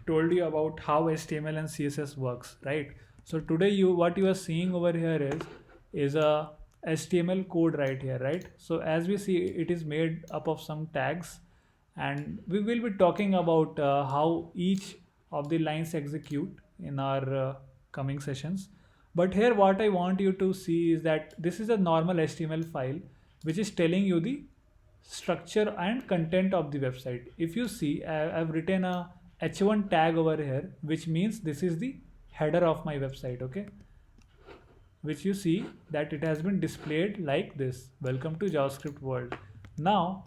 told you about how HTML and CSS works, right? So today what you are seeing over here is a HTML code right here, right? So as we see, it is made up of some tags, and we will be talking about how each of the lines execute in our coming sessions. But here what I want you to see is that this is a normal HTML file which is telling you the structure and content of the website. If you see, I've written a h1 tag over here, which means this is the header of my website, okay? Which you see that it has been displayed like this. Welcome to JavaScript world. Now,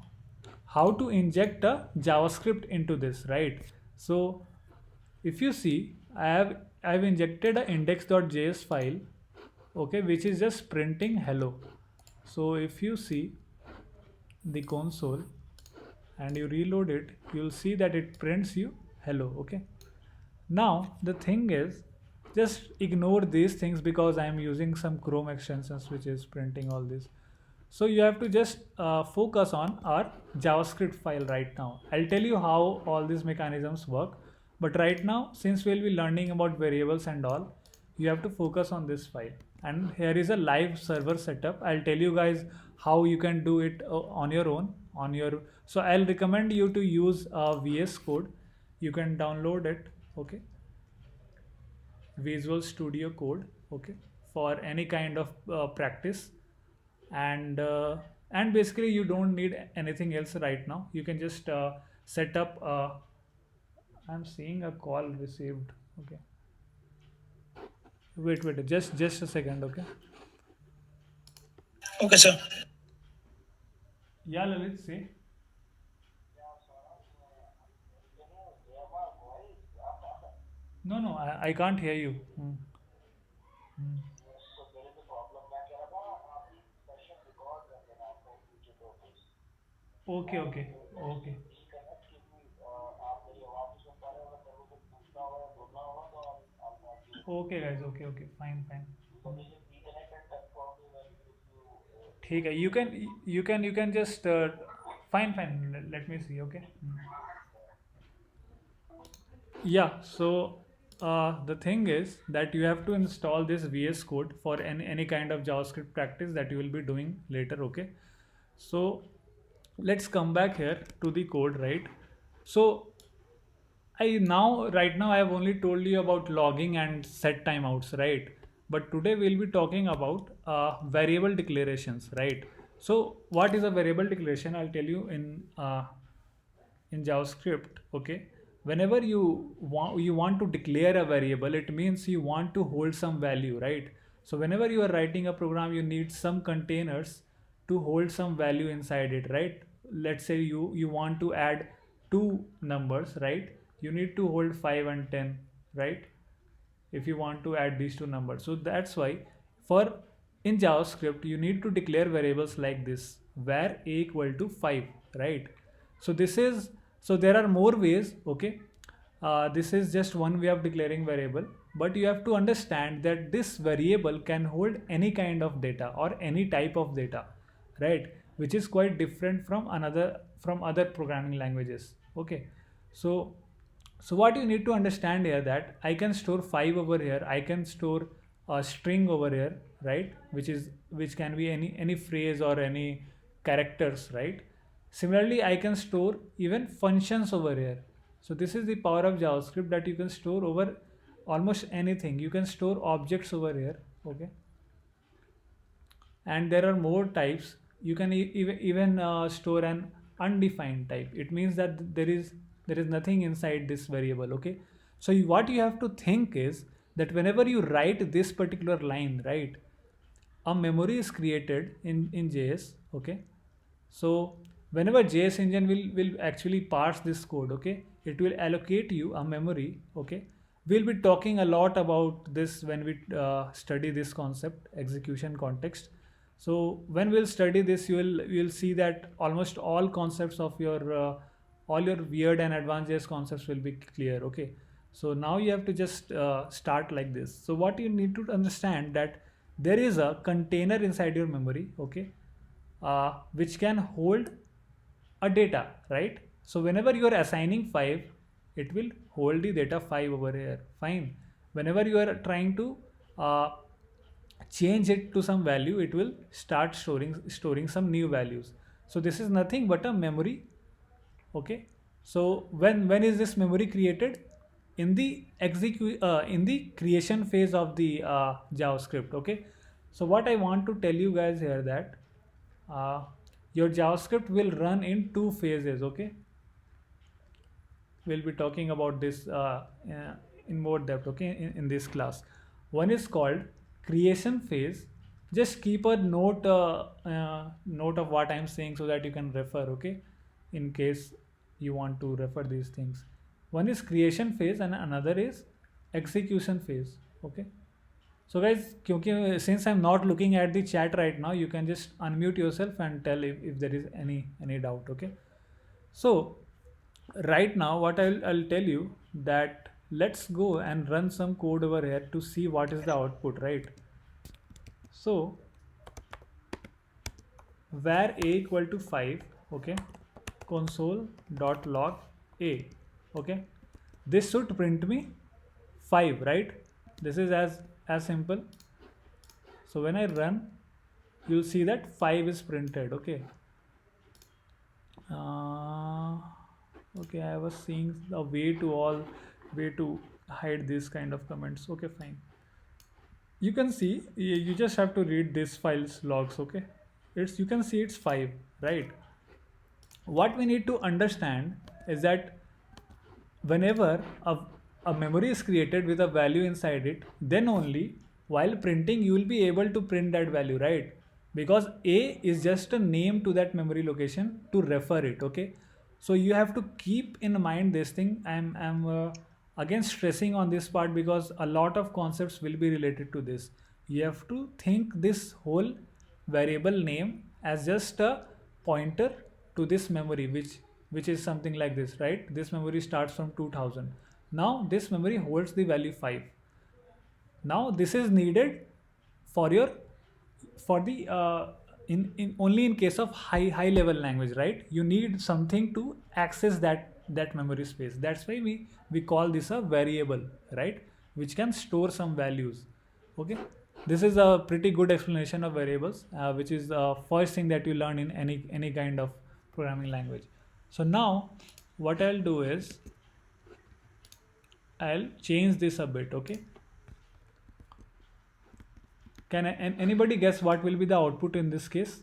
how to inject a JavaScript into this, right? So if you see, I've injected a index.js file, okay, which is just printing hello. So if you see the console and you reload it, you'll see that it prints you hello, okay? Now the thing is, just ignore these things because I am using some Chrome extensions which is printing all this. So you have to just focus on our JavaScript file right now. I'll tell you how all these mechanisms work, but right now, since we'll be learning about variables and all, you have to focus on this file. And here is a live server setup. I'll tell you guys how you can do it on your own. So I'll recommend you to use VS Code. You can download it, okay? Visual Studio Code, okay, for any kind of practice, and basically you don't need anything else right now. You can just set up. I'm seeing a call received. Okay, wait, just a second. Okay. Okay, sir. Yeah, Lalit, say. No, I can't hear you. Hmm. Okay. Okay, guys. Okay. Fine. ठीक है. You can just fine. Let me see. Okay. Yeah. So the thing is that you have to install this VS Code for any kind of JavaScript practice that you will be doing later. Okay. So let's come back here to the code, right? So right now I have only told you about logging and set timeouts, right? But today we'll be talking about variable declarations, right? So what is a variable declaration? I'll tell you in JavaScript, okay? Whenever you want to declare a variable, it means you want to hold some value, right? So whenever you are writing a program, you need some containers to hold some value inside it, right? Let's say you want to add two numbers, right? You need to hold 5 and 10, right? If you want to add these two numbers. So that's why for in JavaScript you need to declare variables like this, where a equal to 5, right? So there are more ways, okay? This is just one way of declaring variable, but you have to understand that this variable can hold any kind of data or any type of data, right? Which is quite different from other programming languages, okay? So so what you need to understand here, that I can store 5 over here, I can store a string over here, right? Which can be any phrase or any characters, right? Similarly, I can store even functions over here. So this is the power of JavaScript, that you can store over almost anything. You can store objects over here, okay? And there are more types. You can even store an undefined type. It means that there is nothing inside this variable, okay? So what you have to think is that whenever you write this particular line, right, a memory is created in JS, okay? So whenever JS engine will actually parse this code, okay, it will allocate you a memory, okay? We'll be talking a lot about this when we study this concept, execution context. So when we'll study this, you'll see that almost all concepts of your all your weird and advanced JS concepts will be clear, okay? So now you have to just start like this. So what you need to understand, that there is a container inside your memory, okay, which can hold a data, right? So whenever you are assigning 5, it will hold the data 5 over here. Fine. Whenever you are trying to uh, change it to some value, it will start storing some new values. So this is nothing but a memory. Okay, so when is this memory created? In the in the creation phase of the JavaScript. Okay, so what I want to tell you guys here that uh, your JavaScript will run in two phases. Okay, we'll be talking about this in more depth. Okay, in this class, one is called creation phase. Just keep a note of what I'm saying so that you can refer. Okay, in case you want to refer these things. One is creation phase and another is execution phase. Okay, so guys, since I'm not looking at the chat right now, you can just unmute yourself and tell if there is any doubt. Okay, so right now what I'll tell you that let's go and run some code over here to see what is the output, right? So var a equal to 5, okay, console.log a, okay, this should print me 5, right? This is as simple. So when I run, you'll see that 5 is printed. Okay, okay, I was seeing a way to hide these kind of comments. Okay, fine. You can see, you just have to read this file's logs. Okay, you can see it's 5, right? What we need to understand is that whenever a memory is created with a value inside it, then only while printing you will be able to print that value, right? Because a is just a name to that memory location to refer it. Okay, so you have to keep in mind this thing. I'm again stressing on this part because a lot of concepts will be related to this. You have to think this whole variable name as just a pointer to this memory, which is something like this, right? This memory starts from 2000. Now this memory holds the value 5. Now this is needed for your for the in only in case of high level language, right? You need something to access that memory space. That's why we call this a variable, right? Which can store some values. Okay, this is a pretty good explanation of variables, which is the first thing that you learn in any kind of programming language. So now what I'll do is I'll change this a bit. Okay, can anybody guess what will be the output in this case?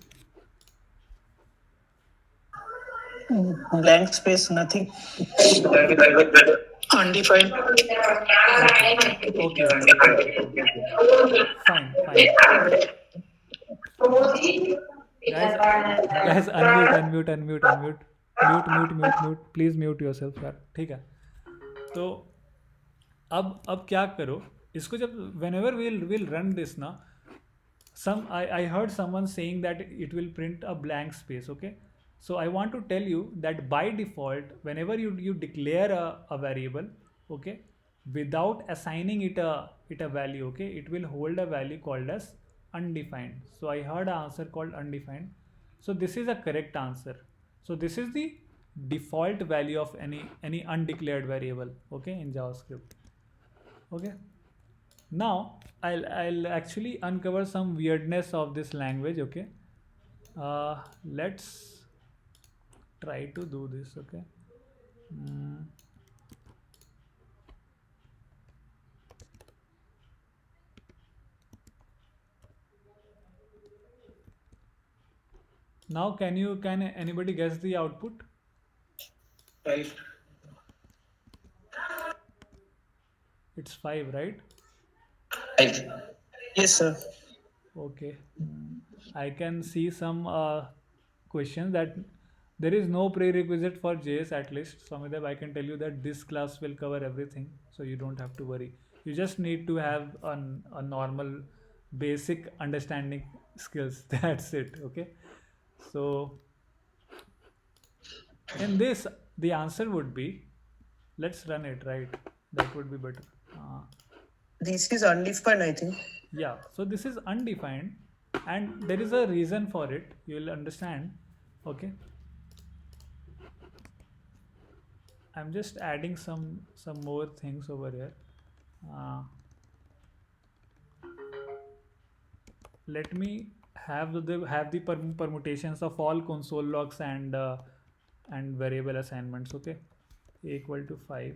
Blank space, nothing. Undefined. Okay, fine. Guys, unmute. Please mute yourself, यार. ठीक है. तो अब क्या करो इसको, जब whenever we'll run this ना, I heard someone saying that it will print a blank space. Okay, so I want to tell you that by default, whenever you declare a variable, okay, without assigning it a value, okay, it will hold a value called as undefined. So I heard an answer called undefined. So this is a correct answer. So this is the default value of any undeclared variable, okay, in JavaScript. Okay, now I'll actually uncover some weirdness of this language. Okay, let's try to do this. Okay, now can anybody guess the output? Right. It's 5, right? Yes, sir. Okay, I can see some questions that there is no prerequisite for JS, at least. Samidev, I can tell you that this class will cover everything, so you don't have to worry. You just need to have a normal basic understanding skills. That's it. Okay, so in this the answer would be, let's run it, right? That would be better. This is undefined, I think. Yeah, so this is undefined and there is a reason for it. You will understand. Okay, I'm just adding some more things over here. Uh, Let me have the permutations of all console logs and variable assignments. Okay, equal to 5,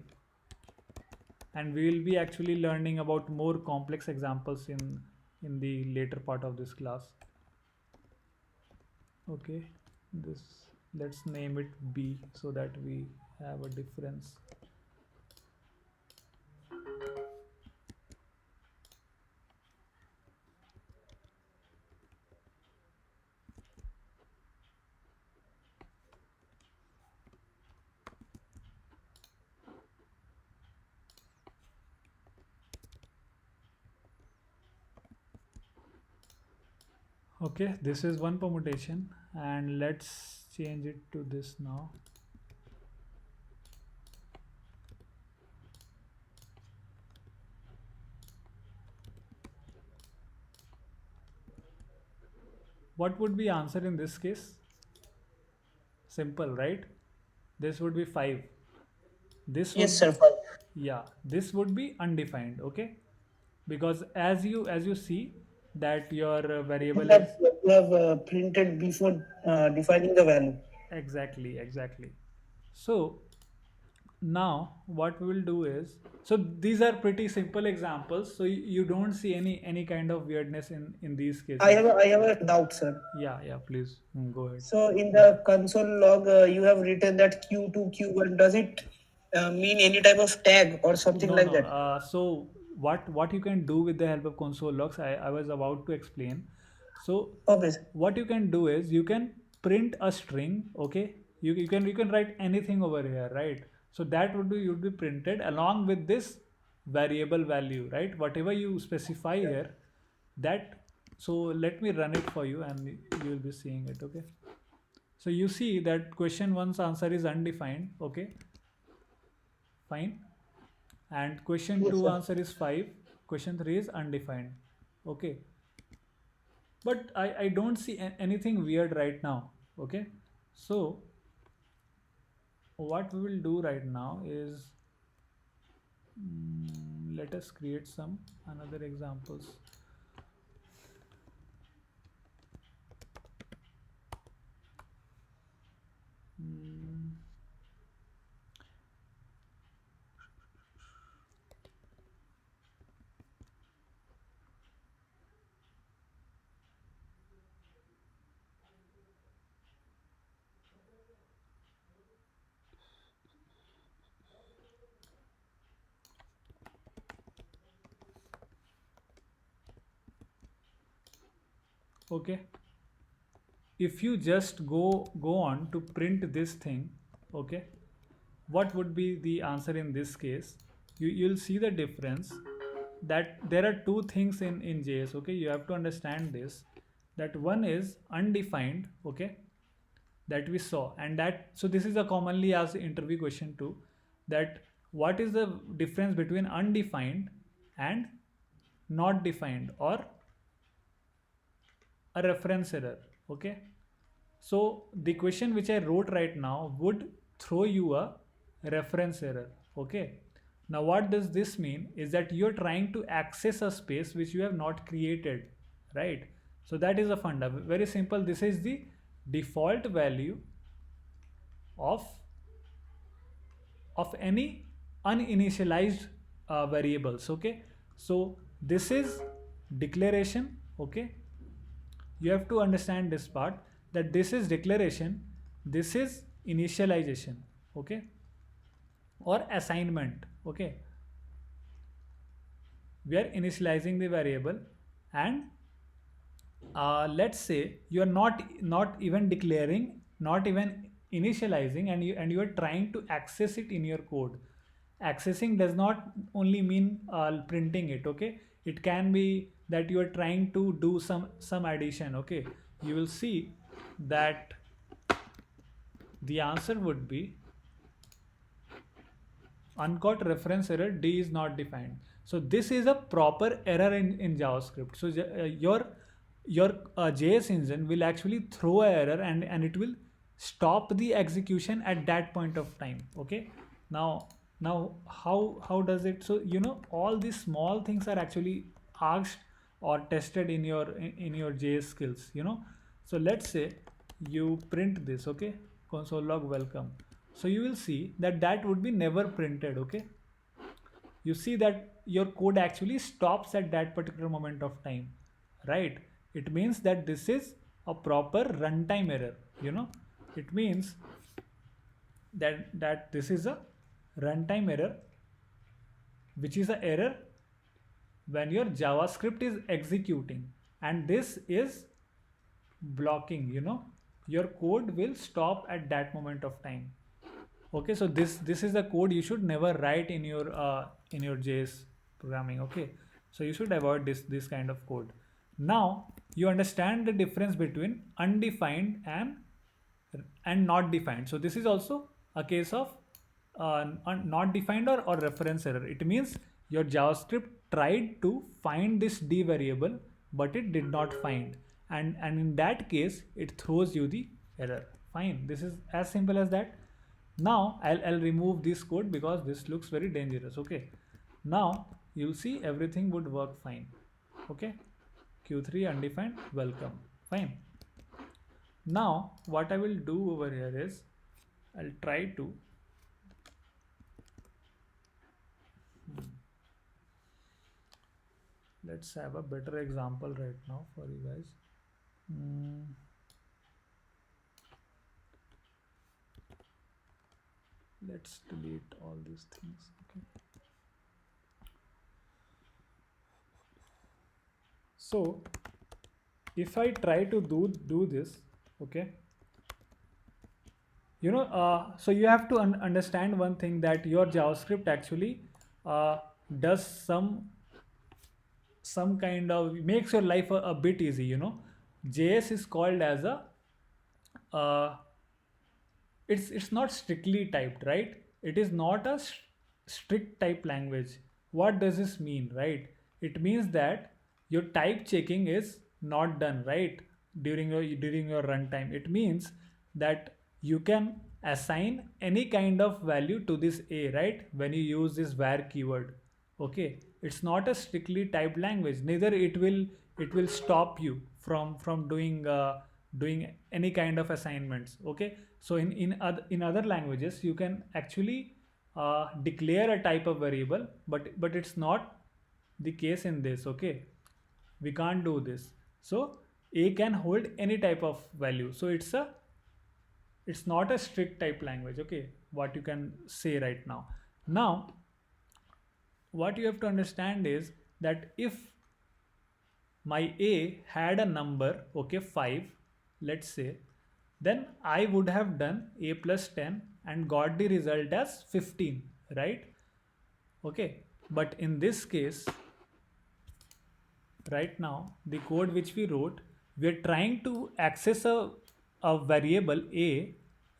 and we will be actually learning about more complex examples in the later part of this class. Okay, this, let's name it B so that we have a difference. Okay, this is one permutation, and let's change it to this now. What would be answer in this case? Simple, right? This would be 5. This Yes, would, sir. 5. yeah, this would be undefined. Okay, because as you see that your variable is You have printed before defining the value. exactly. So now what we will do is, so these are pretty simple examples, so you don't see any kind of weirdness in these cases. I have a doubt, sir. Yeah, please. Go ahead. So in the console log, you have written that Q2, Q1. Does it mean any type of tag or something No, like no. that? So what you can do with the help of console logs, I was about to explain. So Okay, sir. what you can do is you can print a string. Okay, you can write anything over here, right? So that would be printed along with this variable value, right? Whatever you specify here, that. So let me run it for you, and you will be seeing it. Okay. So you see that question one's answer is undefined. Okay, fine. And question Yes, 2 sir. answer is 5. Question 3 is undefined. Okay, but I don't see anything weird right now. Okay, so what we will do right now is, let us create some another examples. Mm, okay, if you just go on to print this thing, okay, what would be the answer in this case? You'll see the difference, that there are two things in JS. Okay, you have to understand this, that one is undefined. Okay, that we saw, and that, so this is a commonly asked interview question too, that what is the difference between undefined and not defined, or a reference error. Okay, so the question which I wrote right now would throw you a reference error. Okay, now what does this mean is that you're trying to access a space which you have not created, right? So that is a funda, very simple. This is the default value of any uninitialized variables. Okay, so this is declaration. Okay, you have to understand this part, that this is declaration, this is initialization. Okay, or assignment. Okay, we are initializing the variable, and let's say you are not even declaring, not even initializing, and you are trying to access it in your code. Accessing does not only mean printing it. Okay, it can be that you are trying to do some addition. Okay, you will see that the answer would be uncaught reference error, D is not defined. So this is a proper error in JavaScript. So your JS engine will actually throw an error, and it will stop the execution at that point of time. Okay, Now how does it, so all these small things are actually asked or tested in in your JS skills. So let's say you print this, okay, console log welcome. So you will see that that would be never printed, okay. You see that your code actually stops at that particular moment of time, right? It means that this is a proper runtime error. It means that this is a runtime error, which is an error when your JavaScript is executing, and this is blocking. Your code will stop at that moment of time. Okay, so this is the code you should never write in your JS programming. Okay, so you should avoid this kind of code. Now you understand the difference between undefined and not defined. So this is also a case of not defined or reference error. It means your JavaScript tried to find this D variable, but it did not find, and in that case it throws you the error. Fine, this is as simple as that. Now I'll remove this code because this looks very dangerous. Okay, now you'll see everything would work fine. Okay, Q3 undefined welcome, fine. Now what I will do over here is I'll try to let's have a better example right now for you guys. Let's delete all these things. Okay, so if I try to do this, okay, so you have to understand one thing, that your JavaScript actually does some kind of makes your life a bit easy. JS is called as a it's not strictly typed, right? It is not a strict type language. What does this mean, right? It means that your type checking is not done, right, during your runtime. It means that you can assign any kind of value to this a, right, when you use this var keyword. Okay, it's not a strictly typed language, neither it will stop you from doing any kind of assignments. Okay, so in other languages you can actually declare a type of variable, but it's not the case in this. Okay, we can't do this. So a can hold any type of value, so it's not a strict type language. Okay, what you can say right now what you have to understand is that if my a had a number, okay, 5, let's say, then I would have done a plus 10 and got the result as 15, right? Okay, but in this case right now, the code which we wrote, we're trying to access a variable a,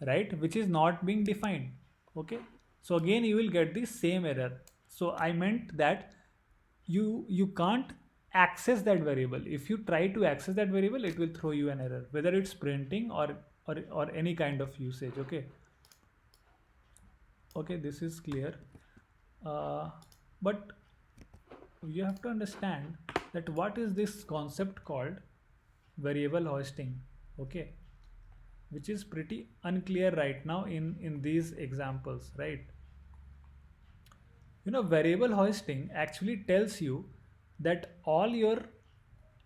right, which is not being defined. Okay, so again you will get the same error. So I meant that you can't access that variable. If you try to access that variable, it will throw you an error, whether it's printing or any kind of usage. Okay, this is clear. But you have to understand that what is this concept called variable hoisting. Okay, which is pretty unclear right now in these examples, right? Variable hoisting actually tells you that all your,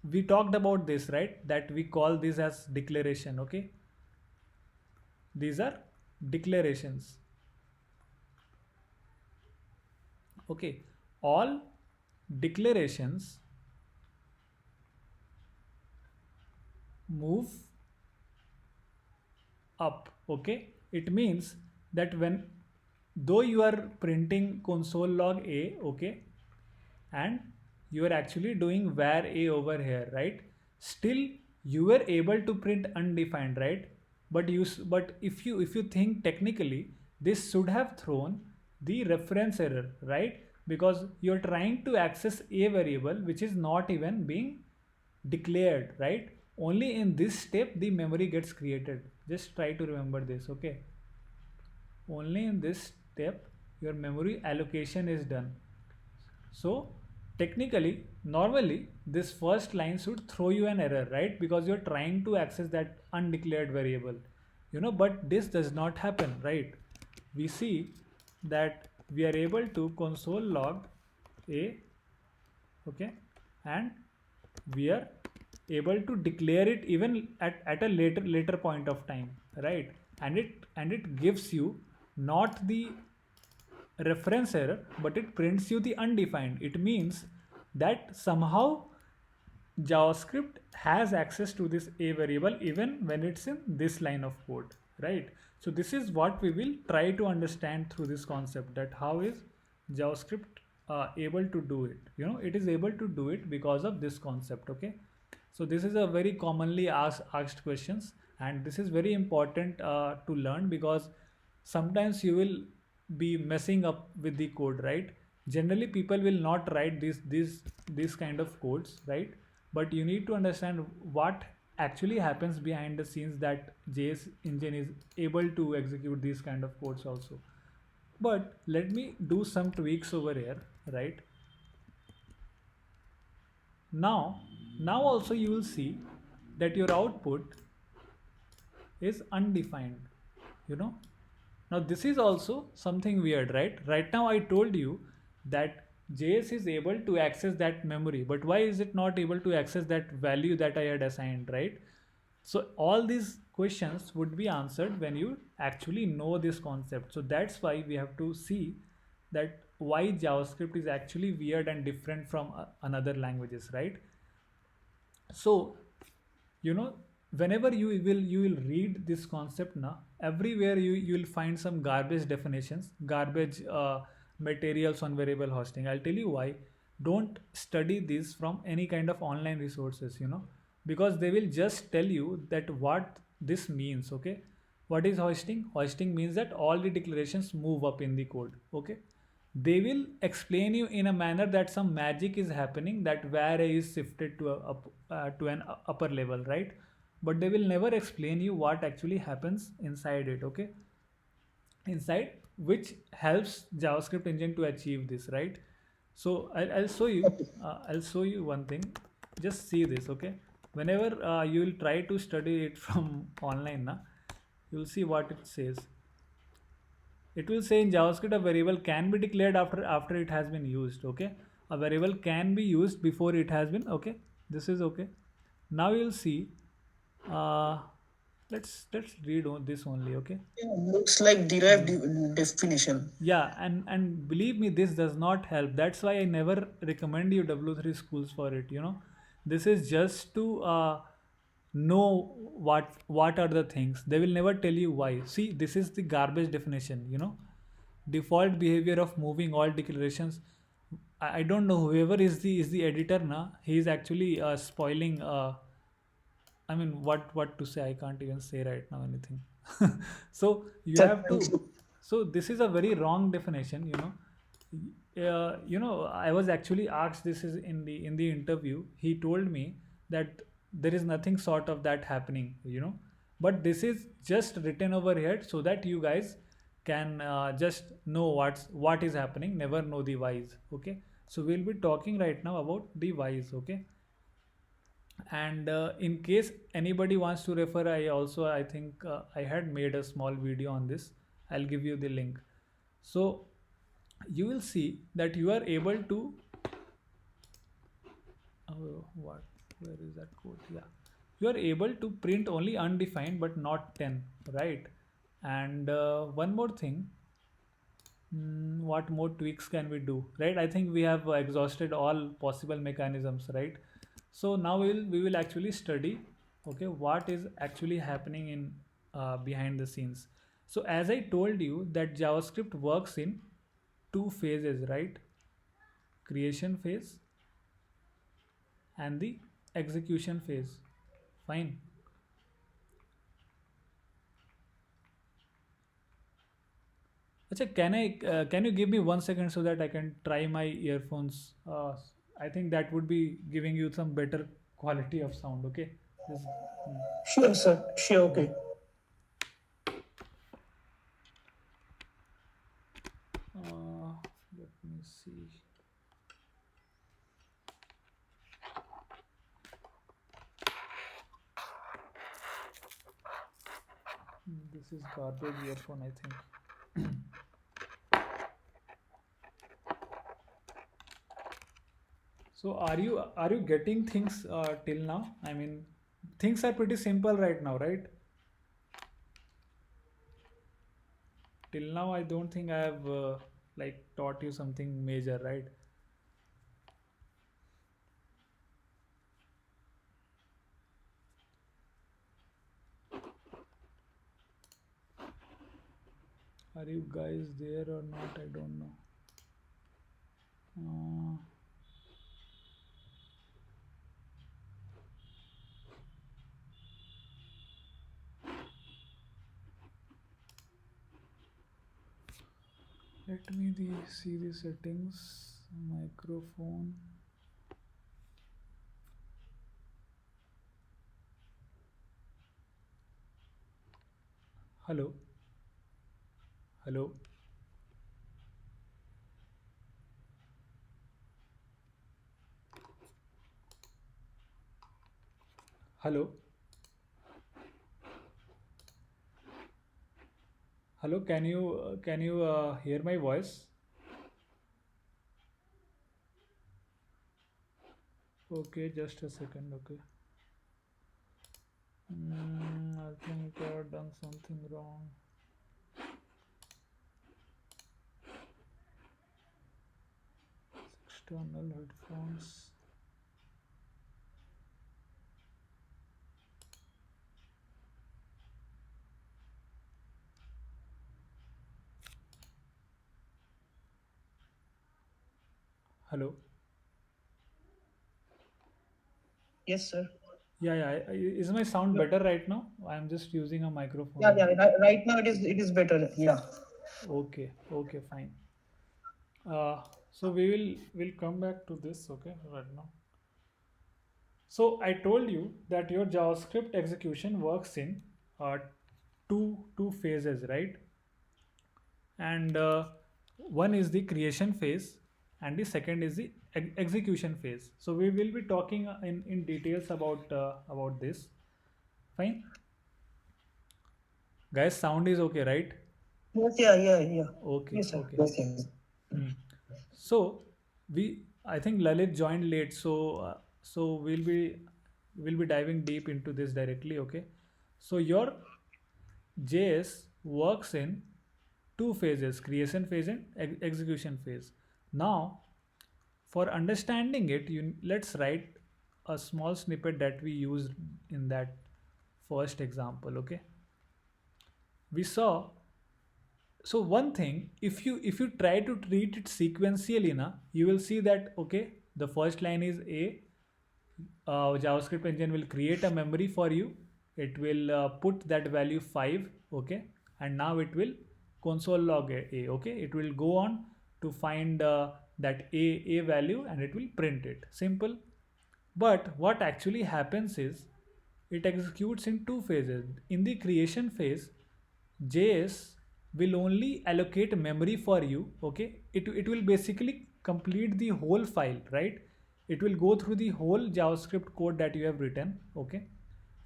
we talked about this, right, that we call this as declaration. Okay, these are declarations. Okay, all declarations move up. Okay, it means that when, though you are printing console log a, okay, and you are actually doing var a over here, right, still you were able to print undefined, right? But if you think technically, this should have thrown the reference error, right? Because you're trying to access a variable which is not even being declared, right? Only in this step the memory gets created. Just try to remember this. Okay, only in this step your memory allocation is done. So technically, normally this first line should throw you an error, right? Because you're trying to access that undeclared variable, but this does not happen, right? We see that we are able to console log a, okay, and we are able to declare it even at a later point of time, right? And it gives you not the reference error, but it prints you the undefined. It means that somehow JavaScript has access to this a variable even when it's in this line of code, right? So this is what we will try to understand through this concept, that how is JavaScript able to do it. It is able to do it because of this concept, okay? So this is a very commonly asked questions, and this is very important to learn, because sometimes you will be messing up with the code, right? Generally people will not write this kind of codes, right? But you need to understand what actually happens behind the scenes, that JS engine is able to execute these kind of codes also. But let me do some tweaks over here, right? Now also you will see that your output is undefined. you know Now this is also something weird, right? Right now I told you that JS is able to access that memory, but why is it not able to access that value that I had assigned, right? So all these questions would be answered when you actually know this concept. So that's why we have to see that why JavaScript is actually weird and different from another languages, right? So you know whenever you will read this concept now, everywhere you will find some garbage definitions, garbage materials on variable hosting. I'll tell you why. Don't study this from any kind of online resources, because they will just tell you that what this means, okay? What is hoisting? Hoisting means that all the declarations move up in the code, okay? They will explain you in a manner that some magic is happening, that var a is shifted to an upper level, right? But they will never explain you what actually happens inside it, okay? Inside, which helps JavaScript engine to achieve this, right? So I'll show you. I'll show you one thing. Just see this, okay? Whenever you will try to study it from online, you will see what it says. It will say in JavaScript a variable can be declared after it has been used, okay? A variable can be used before it has been, okay? This is okay. Now you'll see. Uh, let's read on this only, okay? Yeah, looks like derived definition. Yeah, and believe me, this does not help. That's why I never recommend you W3 schools for it. This is just to know what are the things. They will never tell you why. See, this is the garbage definition. Default behavior of moving all declarations. I don't know, whoever is the editor now, he is actually spoiling. I mean, what to say? I can't even say right now anything. So you Sir, have to. So this is a very wrong definition. I was actually asked this is in the interview. He told me that there is nothing sort of that happening. But this is just written over here so that you guys can just know what is happening. Never know the whys. Okay. So we'll be talking right now about the whys. Okay. And in case anybody wants to refer, I think I had made a small video on this. I'll give you the link. So you will see that you are able to where is that code? Yeah, you are able to print only undefined but not 10, right? And one more thing, what more tweaks can we do, right? I think we have exhausted all possible mechanisms, right? So now we will actually study, okay, what is actually happening in behind the scenes. So as I told you that JavaScript works in two phases, right? Creation phase and the execution phase. Fine. Acha, can you give me 1 second so that I can try my earphones? I think that would be giving you some better quality of sound. Okay. Just, Sure, sir. Sure, okay. see. This is garbage earphone, I think. So are you getting things till now? I mean, things are pretty simple right now, right? Till now, I don't think I have like taught you something major, right? Are you guys there or not? I don't know. Uh, Let me see the settings. Microphone. Hello. Hello. Hello. Hello. Can you hear my voice? Okay, just a second. Okay. I think I've done something wrong. External headphones. Hello. Yes, sir. Yeah, yeah. Is my sound Yeah, better right now? I'm just using a microphone yeah, only. yeah. Right now it is better. Yeah. Okay, okay, fine. So we'll come back to this, okay, right now. So I told you that your JavaScript execution works in uh, two phases, right? And one is the creation phase, and the second is the execution phase. So we will be talking in details about this. Fine, guys. Sound is okay, right? Yes, yeah, yeah, yeah. Okay, Yes, sir. okay. Yes, yes. Hmm. So I think Lalit joined late, so we'll be diving deep into this directly. Okay, so your JS works in two phases: creation phase and execution phase. Now, for understanding it, let's write a small snippet that we used in that first example. Okay, we saw. So one thing, if you try to treat it sequentially, na, you will see that okay, the first line is a, JavaScript engine will create a memory for you. It will put that value 5, okay, and now it will console log a, okay. It will go on to find that a value, and it will print it. Simple. But what actually happens is it executes in two phases. In the creation phase, JS will only allocate memory for you. Okay, it will basically complete the whole file, right? It will go through the whole JavaScript code that you have written. Okay,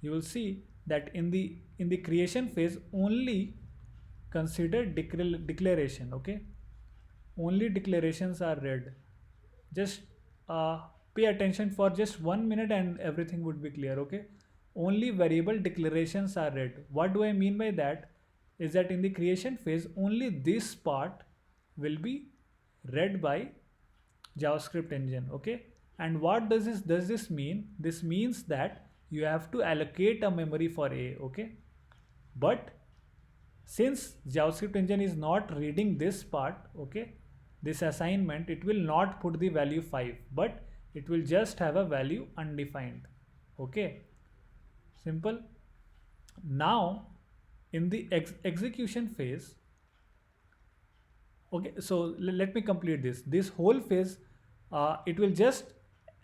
you will see that in the creation phase only consider declaration. Okay, only declarations are read. Just pay attention for just 1 minute and everything would be clear. Okay, only variable declarations are read. What do I mean by that? Is that in the creation phase only this part will be read by JavaScript engine. Okay, and what does this mean? This means that you have to allocate a memory for a. Okay, but since JavaScript engine is not reading this part, okay, this assignment, it will not put the value 5, but it will just have a value undefined. Okay, simple. Now in the execution phase, okay, so let me complete this whole phase. It will just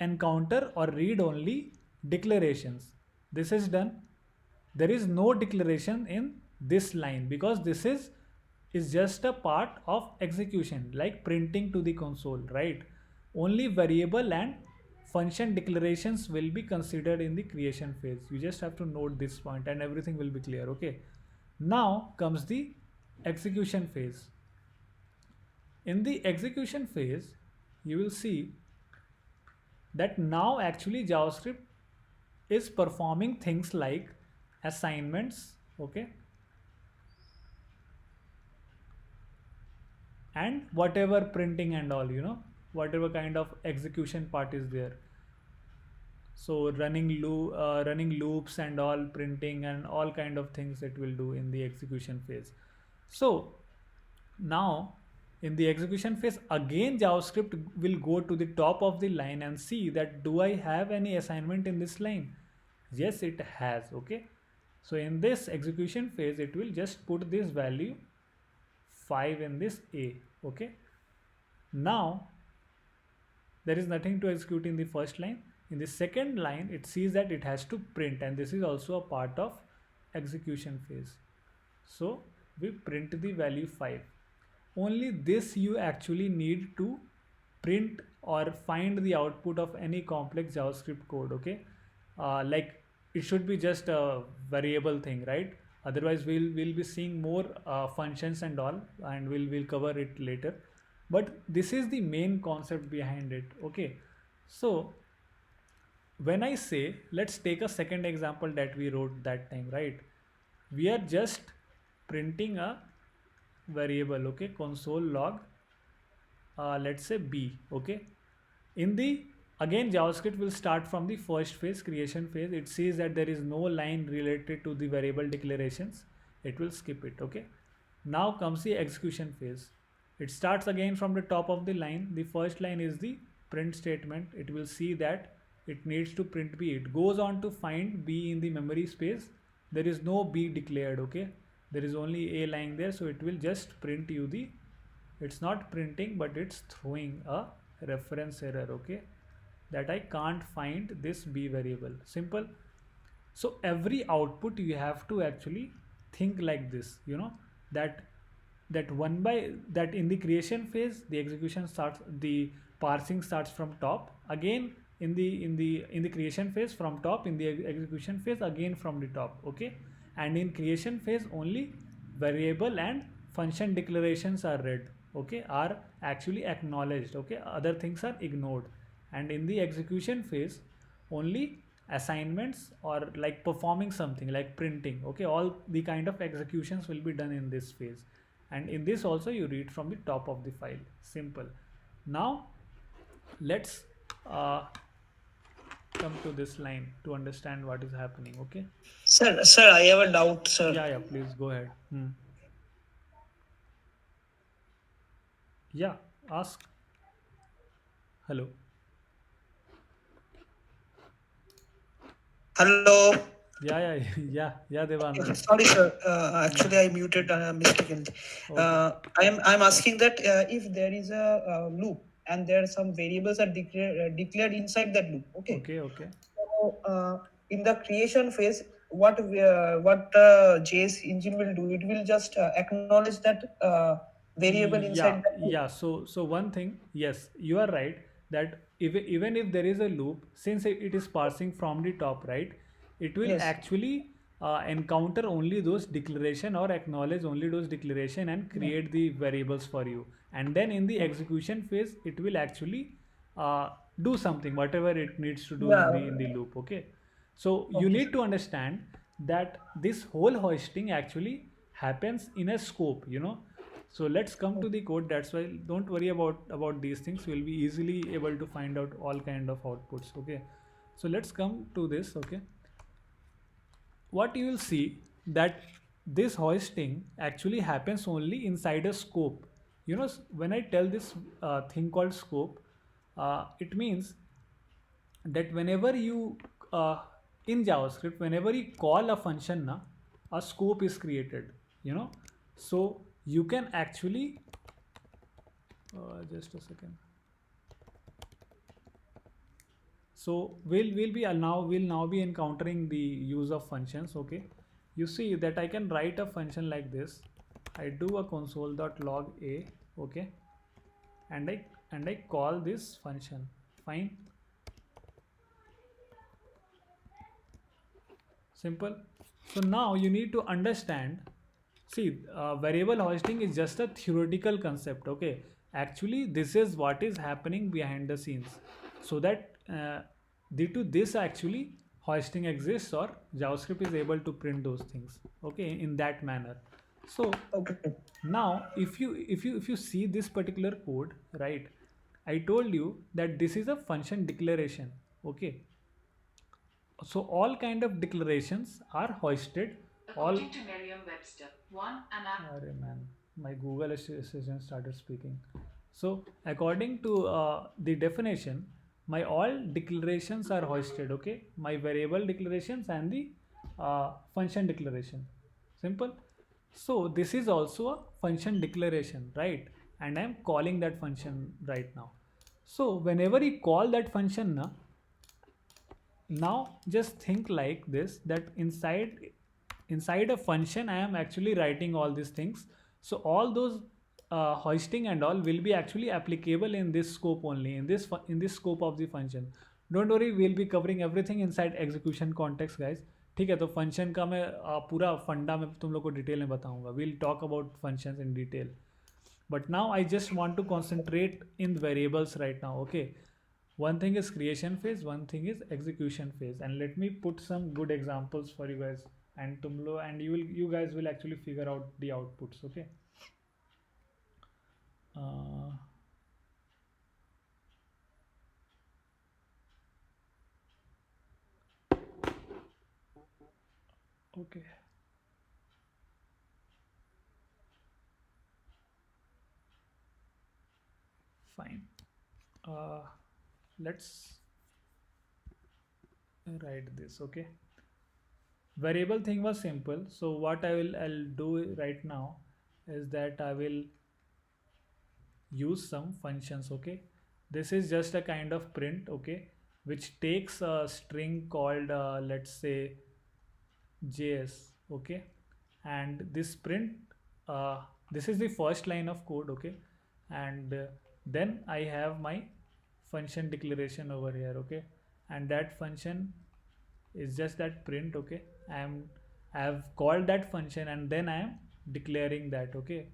encounter or read only declarations. This is done. There is no declaration in this line because this is is just a part of execution, like printing to the console, right? Only variable and function declarations will be considered in the creation phase. You just have to note this point and everything will be clear, okay? Now comes the execution phase. In the execution phase, you will see that now actually JavaScript is performing things like assignments, okay, and whatever printing and all, whatever kind of execution part is there. So running loops and all, printing and all kind of things it will do in the execution phase. So now in the execution phase, again JavaScript will go to the top of the line and see that do I have any assignment in this line? Yes, it has, okay. So in this execution phase, it will just put this value 5 in this A, okay. Now there is nothing to execute in the first line. In the second line, it sees that it has to print, and this is also a part of execution phase. So we print the value 5. Only this you actually need to print or find the output of any complex JavaScript code, okay. Like it should be just a variable thing, right? Otherwise we'll be seeing more functions and all, and we'll cover it later. But this is the main concept behind it, okay. So when I say, let's take a second example that we wrote that time, right? We are just printing a variable, okay, console log, let's say B, okay. In the, again JavaScript will start from the first phase, creation phase. It sees that there is no line related to the variable declarations, it will skip it, okay. Now comes the execution phase. It starts again from the top of the line. The first line is the print statement. It will see that it needs to print B. It goes on to find B in the memory space. There is no B declared, okay. There is only A lying there, so it will just print you the, it's not printing but it's throwing a reference error, okay, that I can't find this B variable. Simple. So every output you have to actually think like this, that one by that in the creation phase the execution starts, the parsing starts from top, again in the creation phase from top, in the execution phase again from the top, okay. And in creation phase only variable and function declarations are read, okay, are actually acknowledged, okay, other things are ignored. And in the execution phase only assignments or like performing something like printing, okay, all the kind of executions will be done in this phase. And in this also you read from the top of the file. Simple. Now let's come to this line to understand what is happening, okay. Sir, I have a doubt, sir. Yeah, please go ahead. Yeah, ask. Hello. Hello. Yeah, Devang. Sorry, sir. Actually, I muted mistakenly. I'm asking that if there is a loop and there are some variables are declared inside that loop. Okay. Okay. So in the creation phase, what JS engine will do? It will just acknowledge that variable inside that loop. Yeah. So one thing, yes, you are right that even if there is a loop, since it is parsing from the top, right, it will Yes. actually encounter only those declaration or acknowledge only those declaration and create the variables for you. And then in the execution phase, it will actually do something, whatever it needs to do Yeah. in the loop, okay. So you need to understand that this whole hoisting actually happens in a scope, So let's come to the code. That's why don't worry about these things. We'll be easily able to find out all kind of outputs, okay. So let's come to this, okay. What you will see that this hoisting actually happens only inside a scope. When I tell this thing called scope, it means that whenever you in JavaScript, whenever you call a function, a scope is created, so you can actually just a second. So we'll now be encountering the use of functions, okay. You see that I can write a function like this, I do a console.log a, okay, and I call this function. Fine, simple. So now you need to understand. See, variable hosting is just a theoretical concept, okay? Actually, this is what is happening behind the scenes. So that due to this, actually, hosting exists or JavaScript is able to print those things, okay, in that manner. So Okay. now, if you see this particular code, right? I told you that this is a function declaration, okay? So all kind of declarations are hoisted. According to Merriam-Webster, Arey man, my Google Assistant started speaking. So according to the definition, my all declarations are hoisted. Okay, my variable declarations and the function declaration. Simple. So this is also a function declaration, right? And I'm calling that function right now. So whenever you call that function, now just think like this, that inside a function I am actually writing all these things. So all those hoisting and all will be actually applicable in this scope only, in this scope of the function. Don't worry, we'll be covering everything inside execution context, guys. ठीक है, तो function का मैं पूरा फंडा में तुम लोग को डिटेल में बताऊंगा. We'll talk about functions in detail, but now I just want to concentrate in variables right now, okay? One thing is creation phase, one thing is execution phase, and let me put some good examples for you guys, and tumlo and you guys will actually figure out the outputs, okay? uh, okay, fine. Let's write this, okay? Variable thing was simple, so what I'll do right now is that I will use some functions, okay? This is just a kind of print, okay, which takes a string called let's say JS, okay? And this print, this is the first line of code, okay? And then I have my function declaration over here, okay? And that function is just that print, okay? I have called that function and then I am declaring that, okay?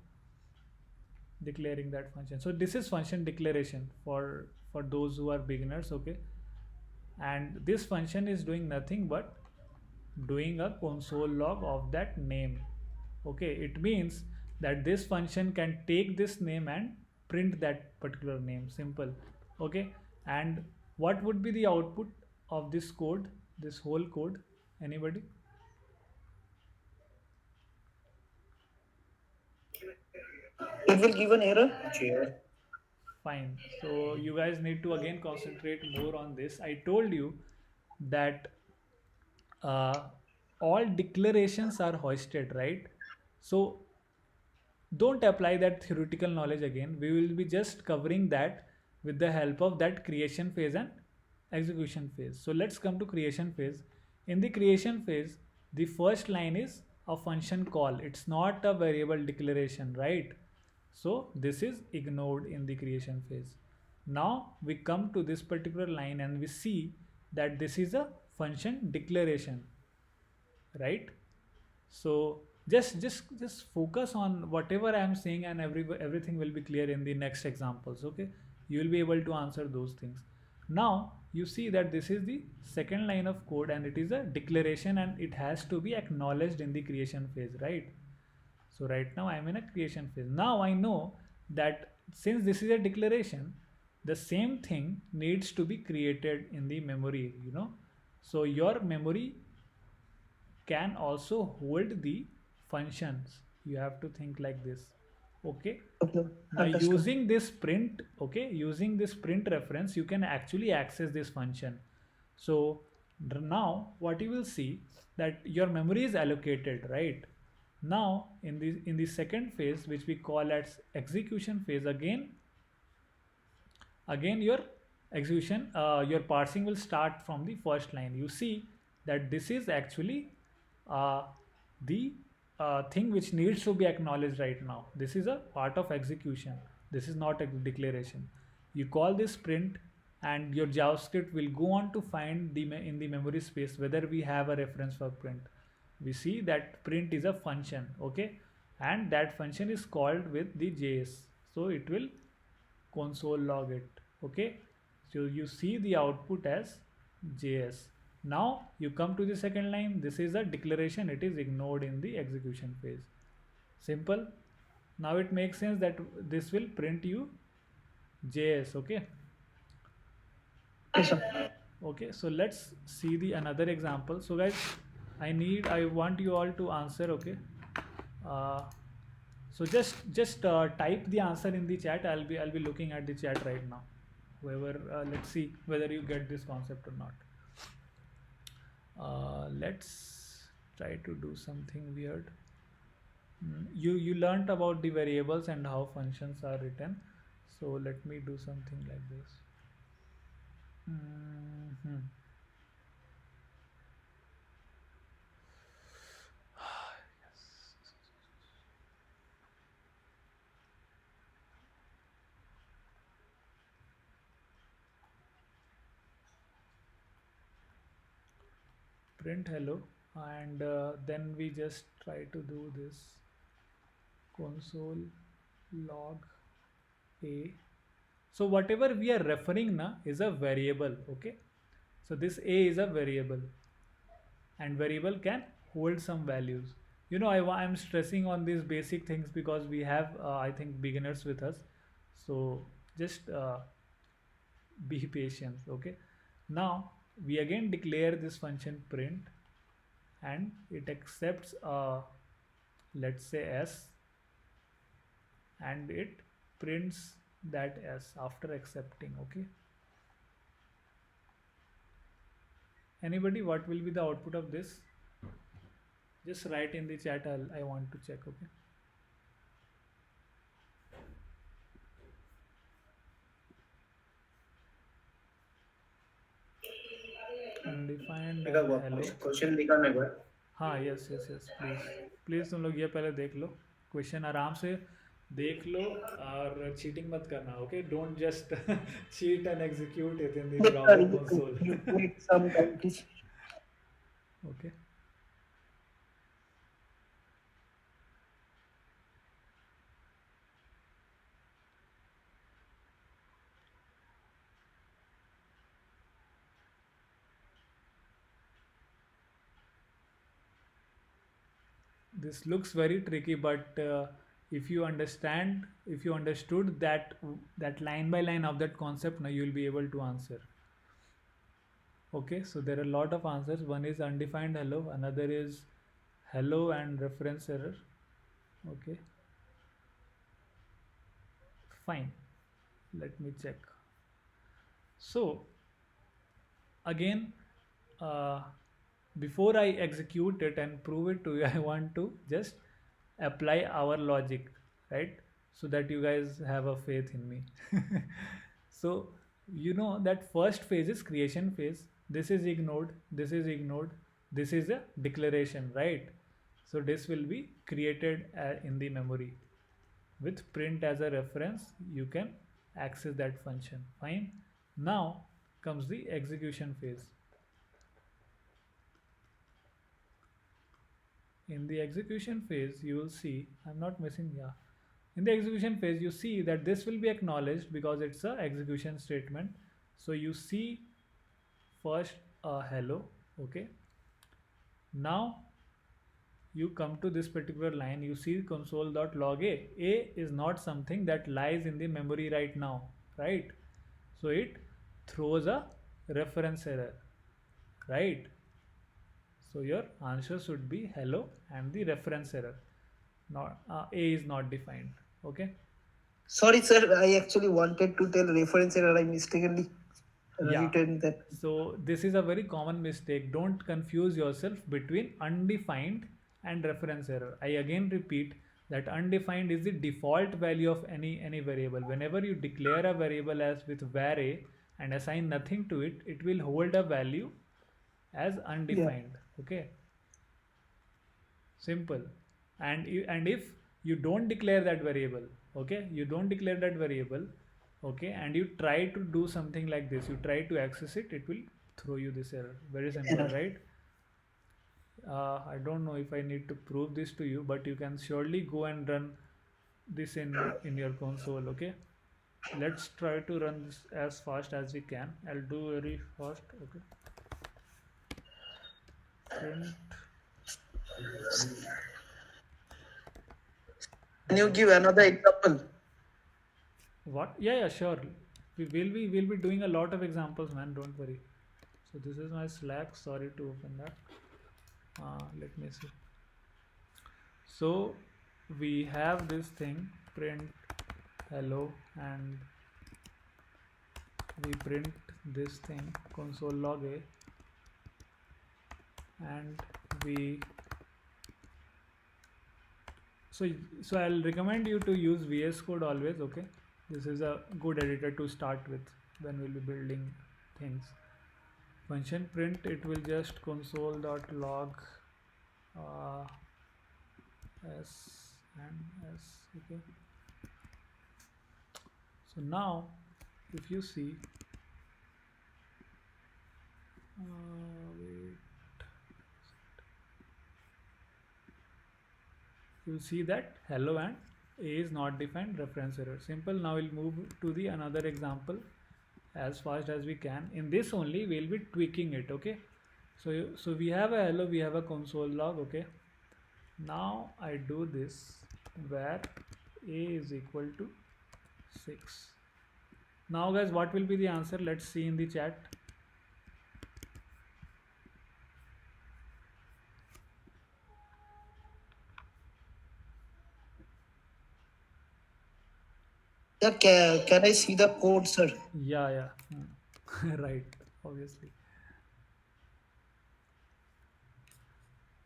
Declaring that function. So this is function declaration for those who are beginners, okay? And this function is doing nothing but doing a console log of that name, okay? It means that this function can take this name and print that particular name. Simple, okay? And what would be the output of this code, this whole code? Anybody? It will give an error. JS. Fine. So you guys need to again concentrate more on this. I told you that uh, all declarations are hoisted, right? So don't apply that theoretical knowledge again. We will be just covering that with the help of that creation phase and execution phase. So let's come to creation phase. In the creation phase, the first line is a function call. It's not a variable declaration, right? So this is ignored in the creation phase. Now we come to this particular line and we see that this is a function declaration, right? So just focus on whatever I am saying, and everything will be clear in the next examples, okay? You will be able to answer those things. Now you see that this is the second line of code and it is a declaration and it has to be acknowledged in the creation phase, right? So right now I am in a creation phase. Now I know that since this is a declaration, the same thing needs to be created in the memory, you know? So your memory can also hold the functions. You have to think like this, okay? Okay. Now Understood. using this print, okay, using this print reference, you can actually access this function. So now what you will see, that your memory is allocated, right? Now in the second phase, which we call as execution phase, again your execution, your parsing will start from the first line. You see that this is actually the thing which needs to be acknowledged right now. This is a part of execution. This is not a declaration. You call this print, and your JavaScript will go on to find in the memory space whether we have a reference for print. We see that print is a function, okay, and that function is called with the JS. So it will console log it, okay. So you see the output as JS. Now you come to the second line. This is a declaration. It is ignored in the execution phase. Simple. Now it makes sense that this will print you JS, okay. Yes, sir. Okay, so let's see the another example. So guys, I want you all to answer, okay. uh, so just type the answer in the chat. I'll be looking at the chat right now. Whoever, let's see whether you get this concept or not. Let's try to do something weird. You learnt about the variables and how functions are written. So let me do something like this. Mhm. Print hello, and then we just try to do this console log a. So whatever we are referring na is a variable, okay. So this a is a variable, and variable can hold some values. I'm stressing on these basic things because we have I think beginners with us. So just be patient, okay. Now we again declare this function print, and it accepts let's say s, and it prints that s after accepting, okay. Anybody, what will be the output of this? Just write in the chat. I want to check, okay. Undefined and hello. Question लिखा मैं एक बार. हाँ, yes yes yes, please तुम लोग ये पहले देख लो, question आराम से देख लो, और चीटिंग मत करना, okay. Don't just cheat and execute it in the browser console. You wait some time, please. Okay. This looks very tricky, but if you understood that line by line of that concept, now you will be able to answer. Okay, so there are a lot of answers. One is undefined hello, another is hello and reference error. Okay, fine, let me check. So again, before I execute it and prove it to you, I want to just apply our logic, right? So that you guys have a faith in me. So that first phase is creation phase. This is ignored, this is ignored, this is a declaration, right? So this will be created in the memory. With print as a reference, you can access that function. Fine. Now comes the execution phase. In the execution phase, you will see, I'm not missing, yeah. In the execution phase, you see that this will be acknowledged because it's a execution statement. So you see first hello, okay. Now you come to this particular line, you see console.log a. A is not something that lies in the memory right now, right? So it throws a reference error, right? So your answer should be hello and the reference error. Not a is not defined. Okay. Sorry, sir. I actually wanted to tell reference error. I mistakenly written that. So this is a very common mistake. Don't confuse yourself between undefined and reference error. I again repeat that undefined is the default value of any variable. Whenever you declare a variable as with var a and assign nothing to it, it will hold a value as undefined. Okay. Simple. and if you don't declare that variable, okay, you don't declare that variable, okay, and you try to do something like this, you try to access it, it will throw you this error. Very simple, Error. right? I don't know if I need to prove this to you, but you can surely go and run this in your console. Okay, let's try to run this as fast as we can. I'll do very fast. Okay, print. Can you give another example? What? Yeah, sure. We'll be doing a lot of examples, man. Don't worry. So this is my Slack. Sorry to open that. Let me see. So we have this thing print hello, and we print this thing console log a, and we so I'll recommend you to use VS Code always. Okay, this is a good editor to start with when we'll be building things. Function print, it will just console.log uh, s and s. Okay, so now if you see wait, you'll see that hello and a is not defined, reference error. Simple. Now we'll move to the another example as fast as we can. In this only we'll be tweaking it. Okay, so we have a hello, we have a console log. Okay, now I do this where a is equal to 6. Now guys, what will be the answer? Let's see in the chat. Yeah, can I see the code, sir? Yeah. Right, obviously.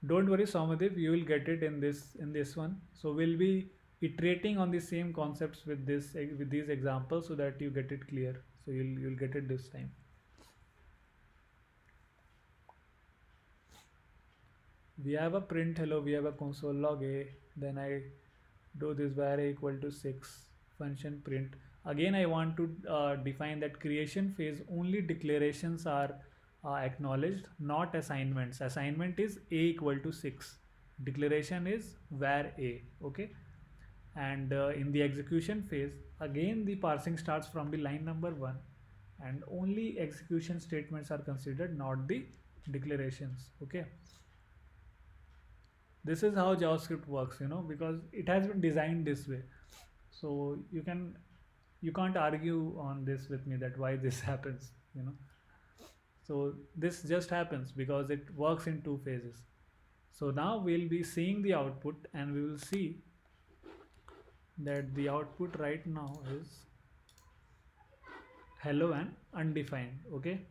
Don't worry, Somadev, you will get it in this one. So we'll be iterating on the same concepts with these examples so that you get it clear. So you'll get it this time. We have a print hello, we have a console log a, then I do this var a equal to 6 function print. Again I want to define that creation phase only declarations are acknowledged, not assignments. Assignment is a equal to 6, declaration is var a. Okay, and in the execution phase again the parsing starts from the line number 1, and only execution statements are considered, not the declarations. Okay, this is how JavaScript works, because it has been designed this way. So you can't argue on this with me that why this happens. So this just happens because it works in two phases. So now we'll be seeing the output, and we will see that the output right now is hello and undefined. Okay,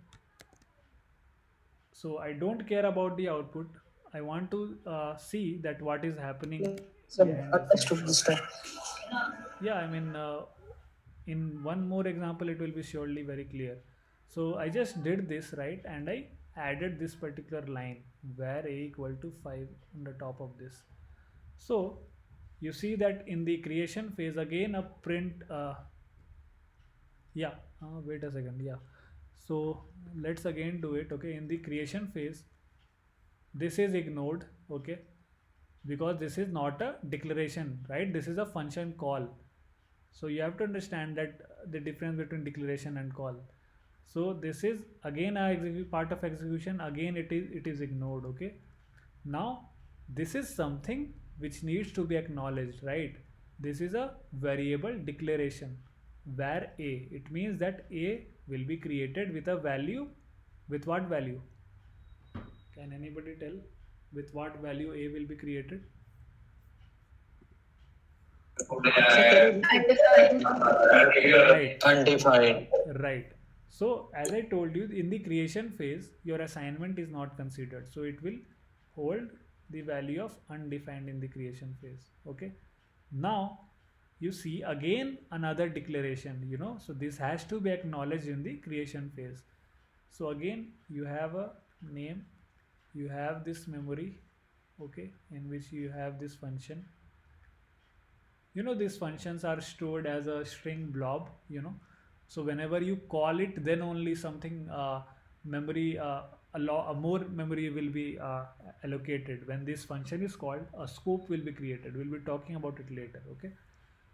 so I don't care about the output. I want to see that what is happening So behind the scenes. understood this time. Yeah, I mean, in one more example it will be surely very clear. So I just did this, right, and I added this particular line where a equal to 5 on the top of this. So you see that in the creation phase again a print wait a second. Yeah, so let's again do it. Okay, in the creation phase this is ignored. Okay, because this is not a declaration, right, this is a function call. So you have to understand that the difference between declaration and call. So this is again a part of execution, again it is ignored. Okay, now this is something which needs to be acknowledged, right? This is a variable declaration var a. It means that a will be created with a value. With what value? Can anybody tell with what value a will be created? Right. Undefined. Right. So as I told you, in the creation phase your assignment is not considered, so it will hold the value of undefined in the creation phase. Okay, now you see again another declaration, so this has to be acknowledged in the creation phase. So again you have a name, you have this memory, okay, in which you have this function. These functions are stored as a string blob. So whenever you call it, then only something memory a more memory will be allocated. When this function is called, a scope will be created. We'll be talking about it later, okay.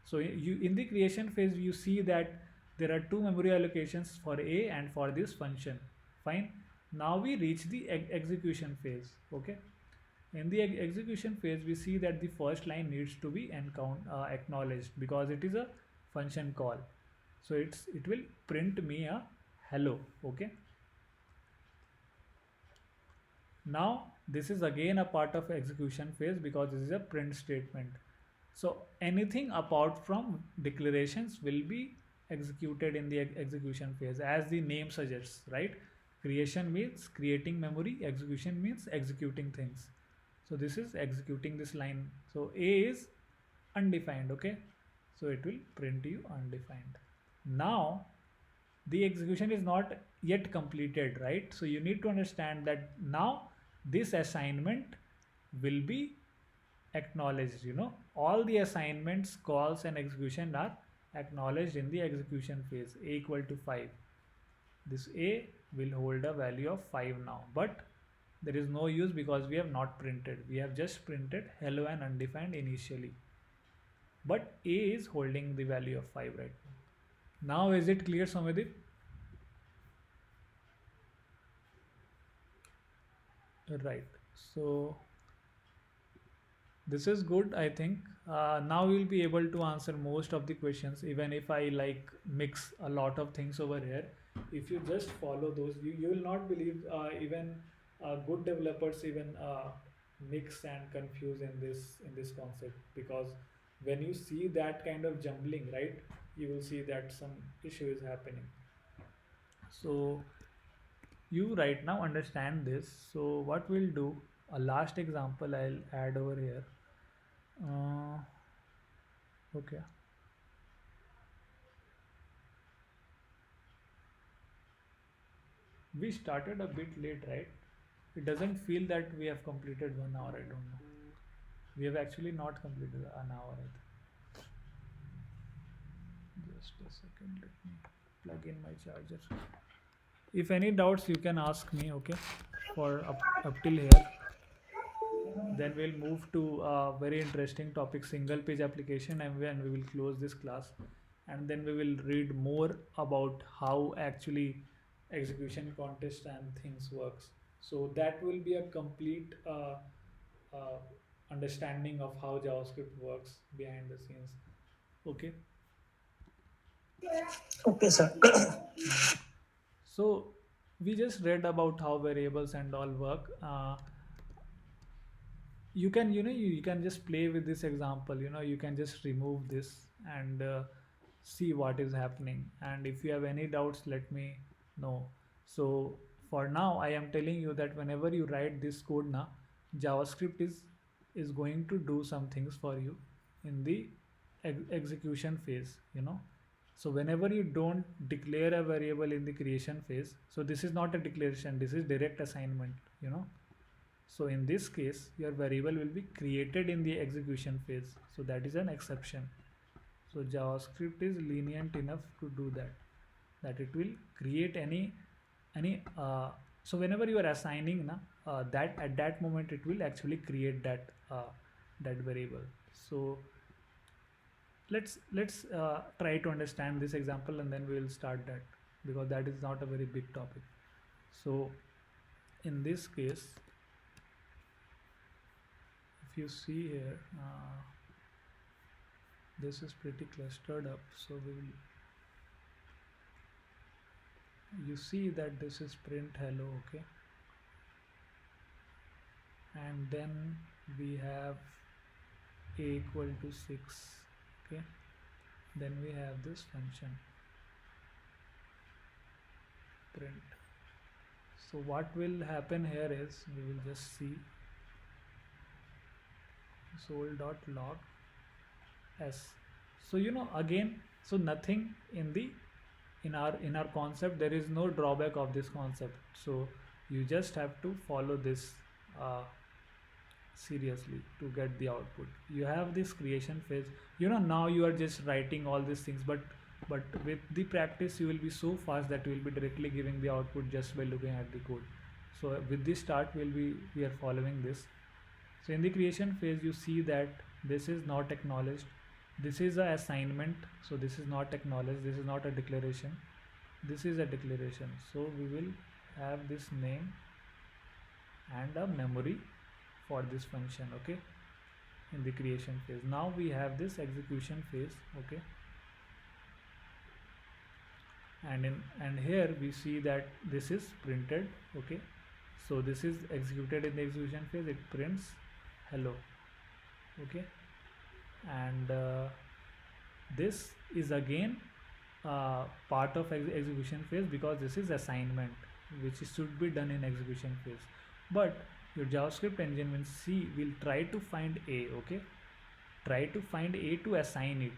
So you, in the creation phase, you see that there are two memory allocations for a and for this function. Fine. Now we reach the execution phase, okay. In the execution phase, we see that the first line needs to be acknowledged because it is a function call. So it will print me a hello, okay. Now this is again a part of execution phase because this is a print statement. So anything apart from declarations will be executed in the execution phase, as the name suggests, right? Creation means creating memory, execution means executing things. So this is executing this line. So a is undefined, okay. So it will print you undefined. Now the execution is not yet completed, right? So you need to understand that now this assignment will be acknowledged. All the assignments, calls and execution are acknowledged in the execution phase. A equal to 5. This a will hold a value of 5 now, but there is no use because we have not printed. We have just printed hello and undefined initially, but a is holding the value of 5 right now. Now is it clear, Samadip? Right. So this is good, I think. Now we'll be able to answer most of the questions, even if I like mix a lot of things over here. If you just follow those, you will not believe, even good developers even mix and confuse in this concept, because when you see that kind of jumbling, right, you will see that some issue is happening. So you right now understand this. So what we'll do, a last example I'll add over here. uh, okay, we started a bit late, right? It doesn't feel that we have completed 1 hour. I don't know, we have actually not completed an hour, I think. Just a second, let me plug in my charger. If any doubts, you can ask me, okay, for up till here. Then we'll move to a very interesting topic, single page application, and then we will close this class, and then we will read more about how actually execution contest and things works. So that will be a complete uh, understanding of how JavaScript works behind the scenes. Okay. Okay, sir. So we just read about how variables and all work. You can, you can just play with this example. You can just remove this and see what is happening, and if you have any doubts, let me know. So for now, I am telling you that whenever you write this code now, JavaScript is going to do some things for you in the execution phase. So whenever you don't declare a variable in the creation phase, so this is not a declaration, this is direct assignment. So in this case, your variable will be created in the execution phase. So that is an exception. So JavaScript is lenient enough to do that it will create any so whenever you are assigning that, at that moment it will actually create that variable. So let's try to understand this example, and then we will start that, because that is not a very big topic. So in this case, if you see here, this is pretty clustered up, so you see that this is print hello, okay, and then we have a equal to 6, okay, then we have this function print. So what will happen here is, we will just see console.log s. So again, so nothing in our concept, there is no drawback of this concept. So you just have to follow this seriously to get the output. You have this creation phase. Now you are just writing all these things, but with the practice you will be so fast that you will be directly giving the output just by looking at the code. So with this start we are following this. So in the creation phase you see that this is not acknowledged, this is a assignment, so this is not acknowledged, this is not a declaration, this is a declaration. So we will have this name and a memory for this function, okay, in the creation phase. Now we have this execution phase, okay, and here we see that this is printed, okay. So this is executed in the execution phase, it prints hello, okay. And this is again part of execution phase because this is assignment which should be done in execution phase. But your JavaScript engine will try to find a, okay, try to find a to assign it.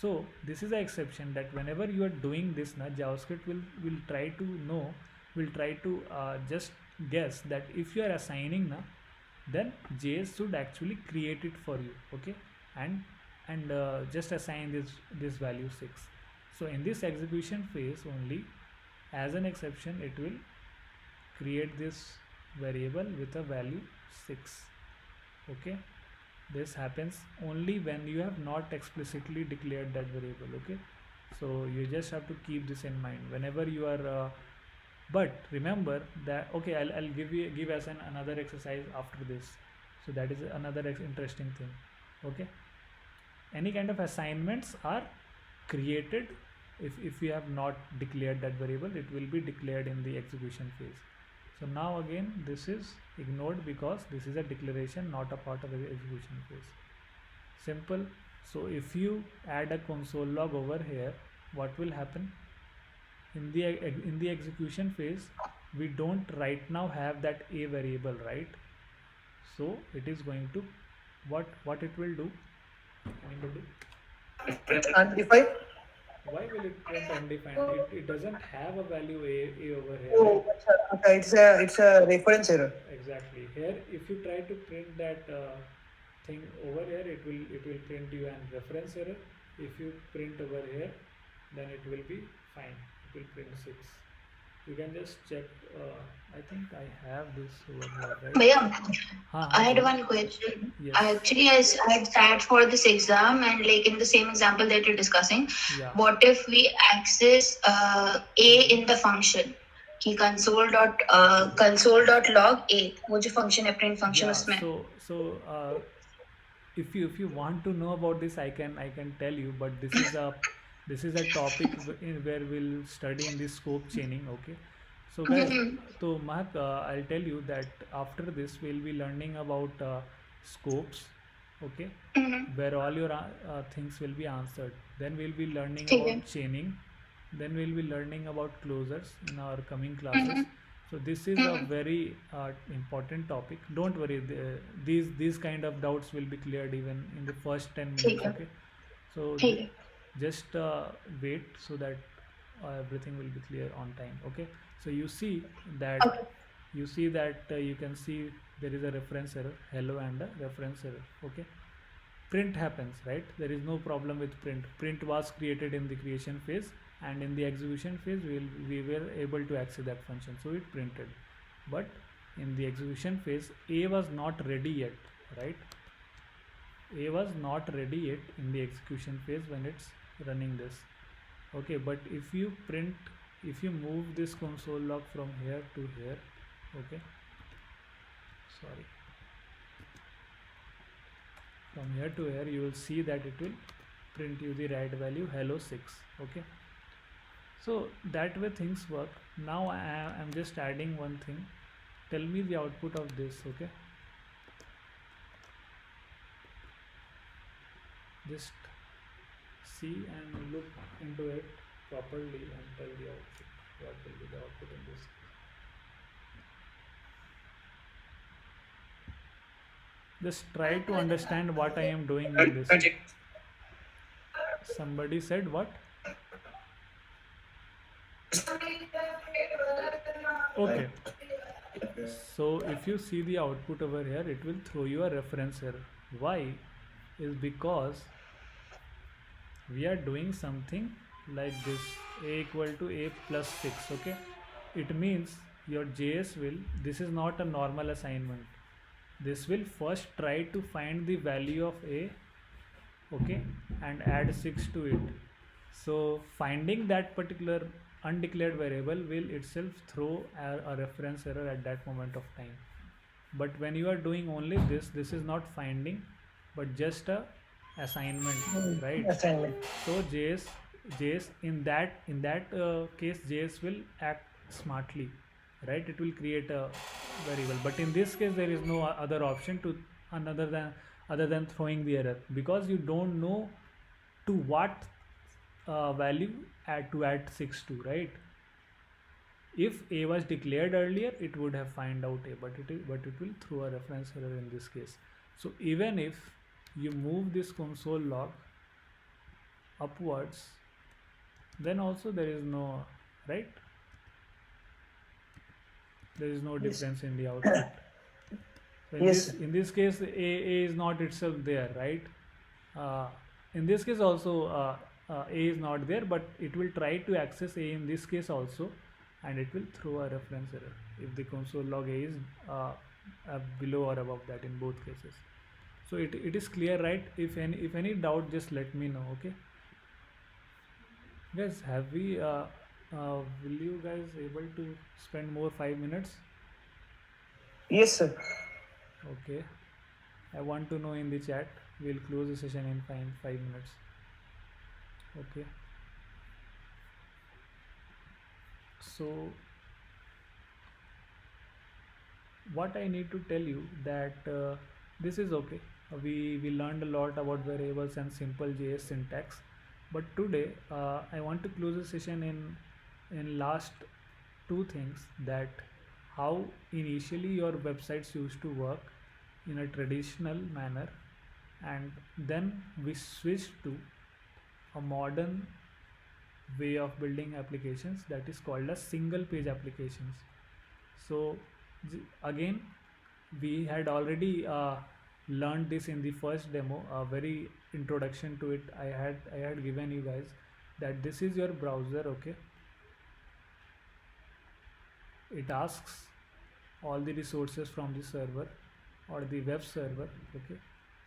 So this is the exception that whenever you are doing this, JavaScript will try to know, will try to just guess that if you are assigning, then JS should actually create it for you, okay, and just assign this value 6. So in this execution phase only, as an exception, it will create this variable with a value 6, okay. This happens only when you have not explicitly declared that variable, okay. So you just have to keep this in mind whenever you are but remember that, okay, I'll give as another exercise after this. So that is another interesting thing, okay. Any kind of assignments are created if you have not declared that variable, it will be declared in the execution phase. So now again this is ignored because this is a declaration, not a part of the execution phase. Simple. So if you add a console log over here, what will happen? In the execution phase, we don't right now have that a variable, right? So it is going to what it will do? Anybody? Undefined. Why will it print undefined? It doesn't have a value a over here. Oh, Right? okay. It's a reference error. Exactly. Here, if you try to print that thing over here, it will print you an reference error. If you print over here, then it will be fine. It will print 6. You can just check. I think I have this over here, right? Bhaiya, I had one question. Yes. Actually, I had sat for this exam, and like in the same example that you're discussing, Yeah. what if we access a in the function? कि console.log a, वो जो function है print function Yeah. उसमें. So if you want to know about this, I can tell you, but this is a topic where we'll study in the scope chaining, okay. So guys, so Mahak, I'll tell you that after this we'll be learning about scopes, okay, where all your things will be answered. Then we'll be learning ठीक about है. chaining. Then we'll be learning about closures in our coming classes. So this is a very important topic. Don't worry, these kind of doubts will be cleared even in the first 10 minutes, ठीक है. okay. So ठीक है. just wait so that everything will be clear on time, okay. So you see that Okay. you can see there is a reference error, hello, and a reference error, okay. Print happens, right? There is no problem with print was created in the creation phase, and in the execution phase we were able to access that function, so it printed. But in the execution phase, a was not ready yet, right? A was not ready yet in the execution phase when it's running this, okay. But if you move this console log from here to here, okay, sorry, from here to here, you will see that it will print you the right value, hello 6, okay. So that way things work. Now I'm just adding one thing. Tell me the output of this, okay. Just see and look into it properly and tell the output. What will be the output in this? Just try to understand what I am doing in this. Somebody said what? Okay. So if you see the output over here, it will throw you a reference error. Why? Is because we are doing something like this, a equal to a plus 6. Okay, it means your JS will, this is not a normal assignment, this will first try to find the value of a, okay, and add 6 to it. So finding that particular undeclared variable will itself throw a reference error at that moment of time. But when you are doing only this is not finding but just a assignment, right? Assignment. So JS in that case, JS will act smartly, right? It will create a variable, but in this case there is no other option to other than throwing the error, because you don't know to what value to add 6 to, right? If a was declared earlier, it would have find out a, but it will throw a reference error in this case. So even if you move this console log upwards, then also there is no, right, there is no Yes. difference in the output. So Yes, sir. in this case, a is not itself there, right? In this case also, a is not there, but it will try to access a in this case also, and it will throw a reference error if the console log a is below or above that in both cases. So it is clear, right? If any doubt, just let me know. Okay, guys, have we will you guys able to spend more 5 minutes? Yes, sir. Okay, I want to know in the chat. We'll close the session in 5 minutes. Okay, so what I need to tell you that this is okay. We learned a lot about variables and simple JS syntax, but today I want to close the session in last two things, that how initially your websites used to work in a traditional manner, and then we switched to a modern way of building applications that is called as single page applications. So again, we had already learned this in the first demo, a very introduction to it. I had given you guys that this is your browser. Okay, it asks all the resources from the server or the web server. Okay,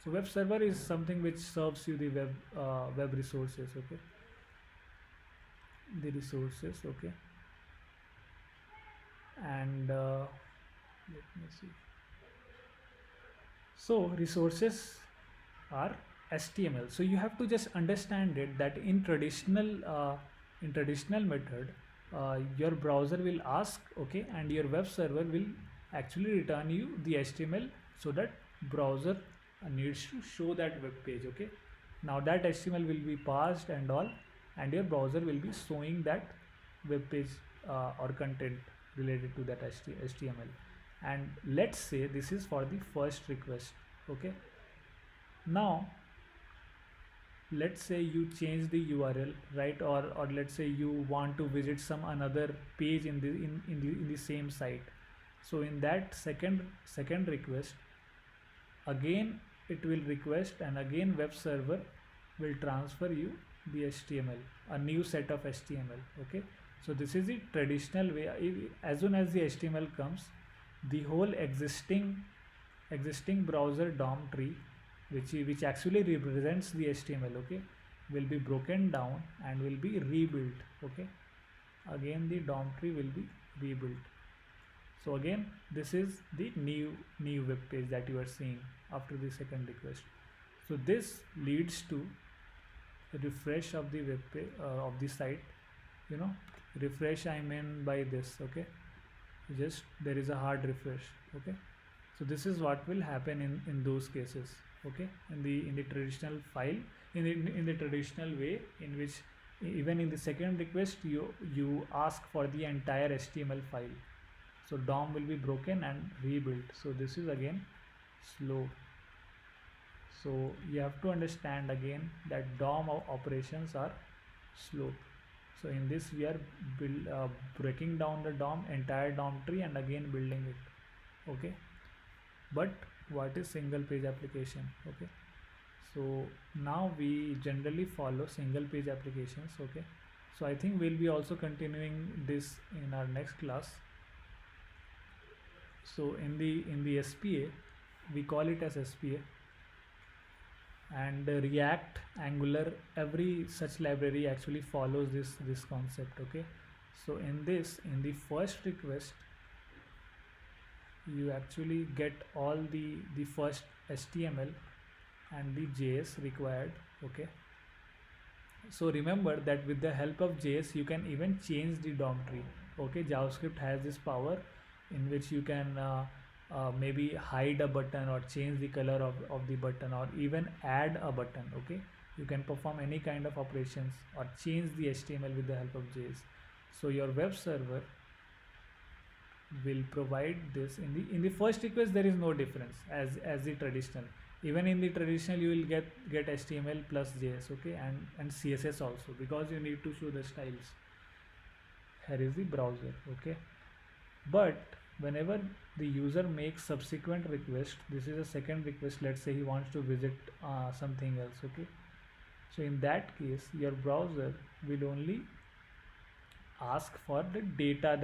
so web server is something which serves you the web resources. Okay, the resources. Okay, and let me see. So resources are HTML. So you have to just understand it that in traditional method, your browser will ask, okay, and your web server will actually return you the HTML, so that browser needs to show that web page. Okay, now that HTML will be parsed and all, and your browser will be showing that web page or content related to that HTML. And let's say this is for the first request. Okay, now let's say you change the URL, right, or let's say you want to visit some another page in the same site. So in that second request, again it will request, and again web server will transfer you the HTML, a new set of HTML. Okay, so this is the traditional way. As soon as the HTML comes, the whole existing browser DOM tree, which actually represents the HTML, okay, will be broken down and will be rebuilt. Okay, again the DOM tree will be rebuilt. So again, this is the new web page that you are seeing after the second request. So this leads to a refresh of the web page of the site. You know, refresh I mean by this. Okay, just there is a hard refresh. Okay, so this is what will happen in those cases. Okay, in the traditional file, in the traditional way, in which even in the second request you ask for the entire HTML file. So DOM will be broken and rebuilt. So this is again slow. So you have to understand again that DOM operations are slow. So in this we are breaking down the entire DOM tree and again building it. Okay, but what is single page application? Okay, so now we generally follow single page applications. Okay, so I think we'll be also continuing this in our next class. So in the SPA, we call it as SPA, and React, Angular, every such library actually follows this concept. Okay, so in the first request, you actually get all the first HTML and the JS required. Okay, so remember that with the help of JS you can even change the DOM tree. Okay, JavaScript has this power in which you can maybe hide a button or change the color of the button or even add a button. Okay, you can perform any kind of operations or change the HTML with the help of JS. So your web server will provide this in the first request. There is no difference as the traditional. Even in the traditional you will get HTML plus JS. Okay, and CSS also, because you need to show the styles. Here is the browser. Okay, but whenever the user makes subsequent request, this is a second request, let's say he wants to visit something else. Okay, so in that case your browser will only ask for the data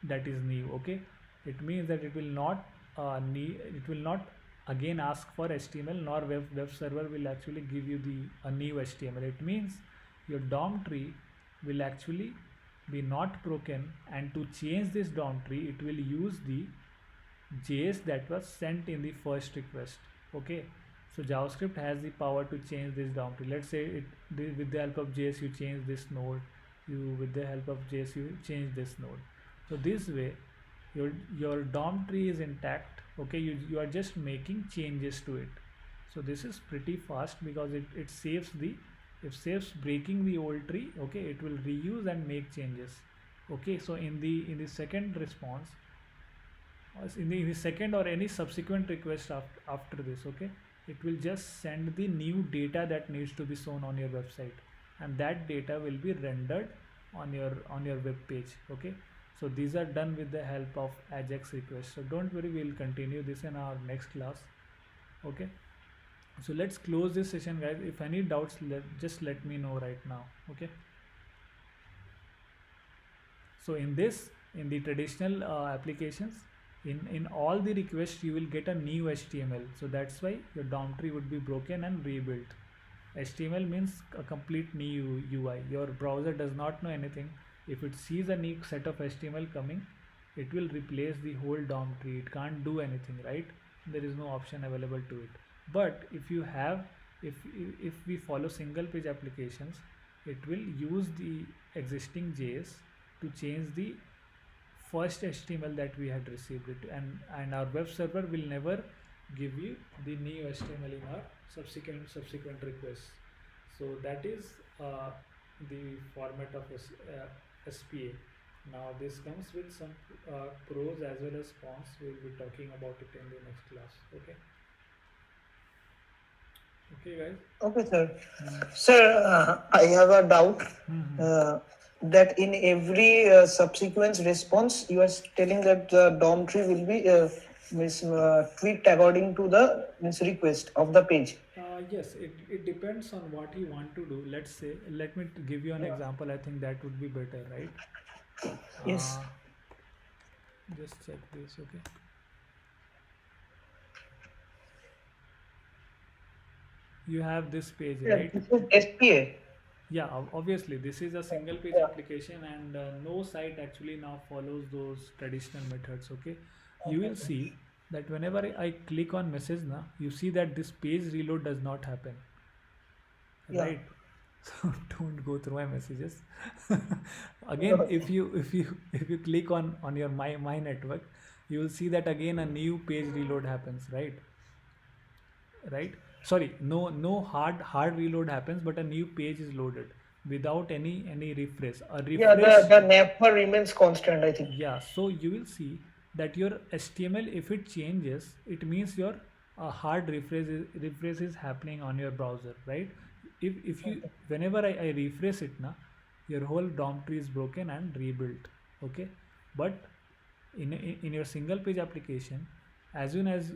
that is new. Okay, it means that it will not again ask for HTML, nor web server will actually give you the a new HTML. It means your DOM tree will actually be not broken, and to change this DOM tree it will use the JS that was sent in the first request. Okay, so JavaScript has the power to change this DOM tree. Let's say with the help of JS you change this node, you with the help of JS you change this node. So this way your DOM tree is intact. Okay, you are just making changes to it. So this is pretty fast because it saves breaking the old tree. Okay, it will reuse and make changes. Okay, so in the second response, in the second or any subsequent request after this, okay, it will just send the new data that needs to be shown on your website, and that data will be rendered on your web page. Okay, so these are done with the help of Ajax request. So don't worry, we'll continue this in our next class. Okay, so let's close this session, guys. If any doubts, just let me know right now. Okay, so in the traditional applications, in all the requests you will get a new HTML. So that's why your DOM tree would be broken and rebuilt. HTML means a complete new UI. Your browser does not know anything. If it sees a new set of HTML coming, it will replace the whole DOM tree. It can't do anything, right? There is no option available to it. But if we follow single page applications, it will use the existing JS to change the first HTML that we had received it, and our web server will never give you the new HTML in our subsequent requests. So that is the format of SPA. Now this comes with some pros as well as cons. We will be talking about it in the next class. Okay guys. Okay, sir. Sir, I have a doubt. That in every subsequent response, you are telling that the DOM tree will be tweaked according to the request of the page. Yes, it depends on what you want to do. Let's say, let me give you an example. I think that would be better, right? Yes. Just check this. Okay, you have this page, Yeah, right? this is SPA. Yeah, obviously this is a single page Yeah. application, and no site actually now follows those traditional methods. Okay, you will see that whenever I click on message now, you see that this page reload does not happen, Yeah. right? So don't go through my messages. Again, if you click on your my network, you will see that again a new page reload happens, right? Sorry, no hard reload happens, but a new page is loaded without any refresh. A Yeah, refresh. the never remains constant, I think. Yeah, so you will see that your HTML, if it changes, it means your hard refresh is happening on your browser, right? If you whenever I refresh it now, your whole DOM tree is broken and rebuilt. Okay, but in your single page application, as soon as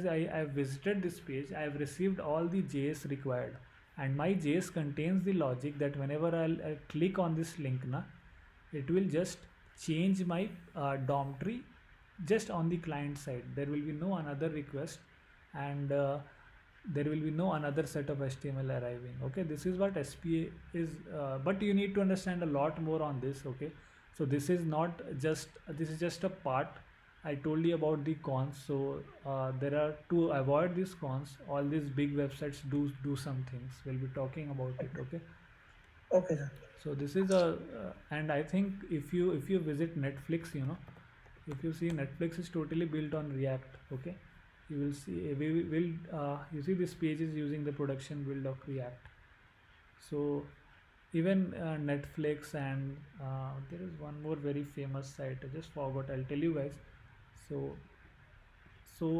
I visited this page, I have received all the JS required, and my JS contains the logic that whenever I'll click on this link na, it will just change my DOM tree just on the client side. There will be no another request, and there will be no another set of HTML arriving. Okay, this is what SPA is, but you need to understand a lot more on this. Okay, so this is not just, this is just a part. I told you about the cons. So there are, to avoid these cons, all these big websites do some things. We'll be talking about it. Okay. Okay, sir. So this is a and I think if you visit Netflix, if you see, Netflix is totally built on React. Okay, you will see, we will you see this page is using the production build of React. So even Netflix, and there is one more very famous site, I just forgot, I'll tell you guys. So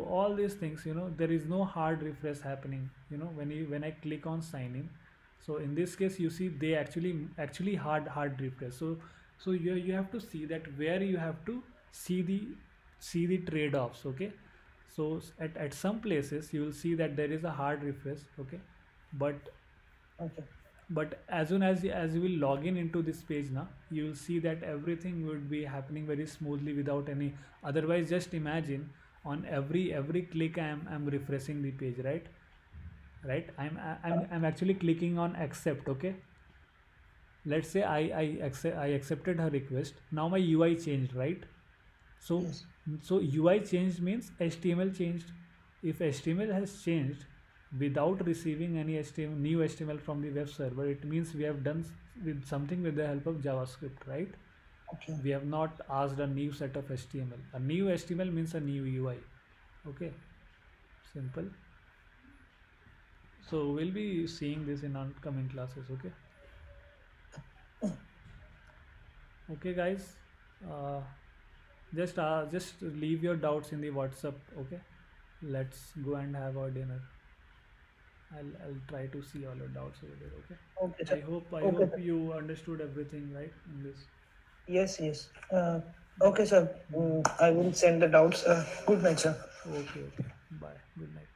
all these things, there is no hard refresh happening, when I click on sign in. So in this case, you see they actually hard refresh. So you have to see that where you have to see the trade-offs. Okay, so at some places you will see that there is a hard refresh. Okay, but Okay. as soon as you will log in into this page now, you will see that everything would be happening very smoothly without any. Otherwise, just imagine, on every click I'm refreshing the page, right. I'm actually clicking on accept. Okay, let's say I accepted her request. Now my UI changed, right? So Yes. UI changed means HTML changed. If HTML has changed without receiving any new HTML from the web server, it means we have done with something with the help of JavaScript, right? Okay. We have not asked a new set of HTML. A new HTML means a new UI. Okay, simple. So we'll be seeing this in upcoming classes. Okay. Okay, guys. Uh, just leave your doubts in the WhatsApp. Okay. Let's go and have our dinner. I'll try to see all your doubts over there. Okay. Okay, sir. I hope Okay, sir. you understood everything right in this. Yes, yes. Okay, sir. I will send the doubts. Good night, sir. Okay. Bye. Good night.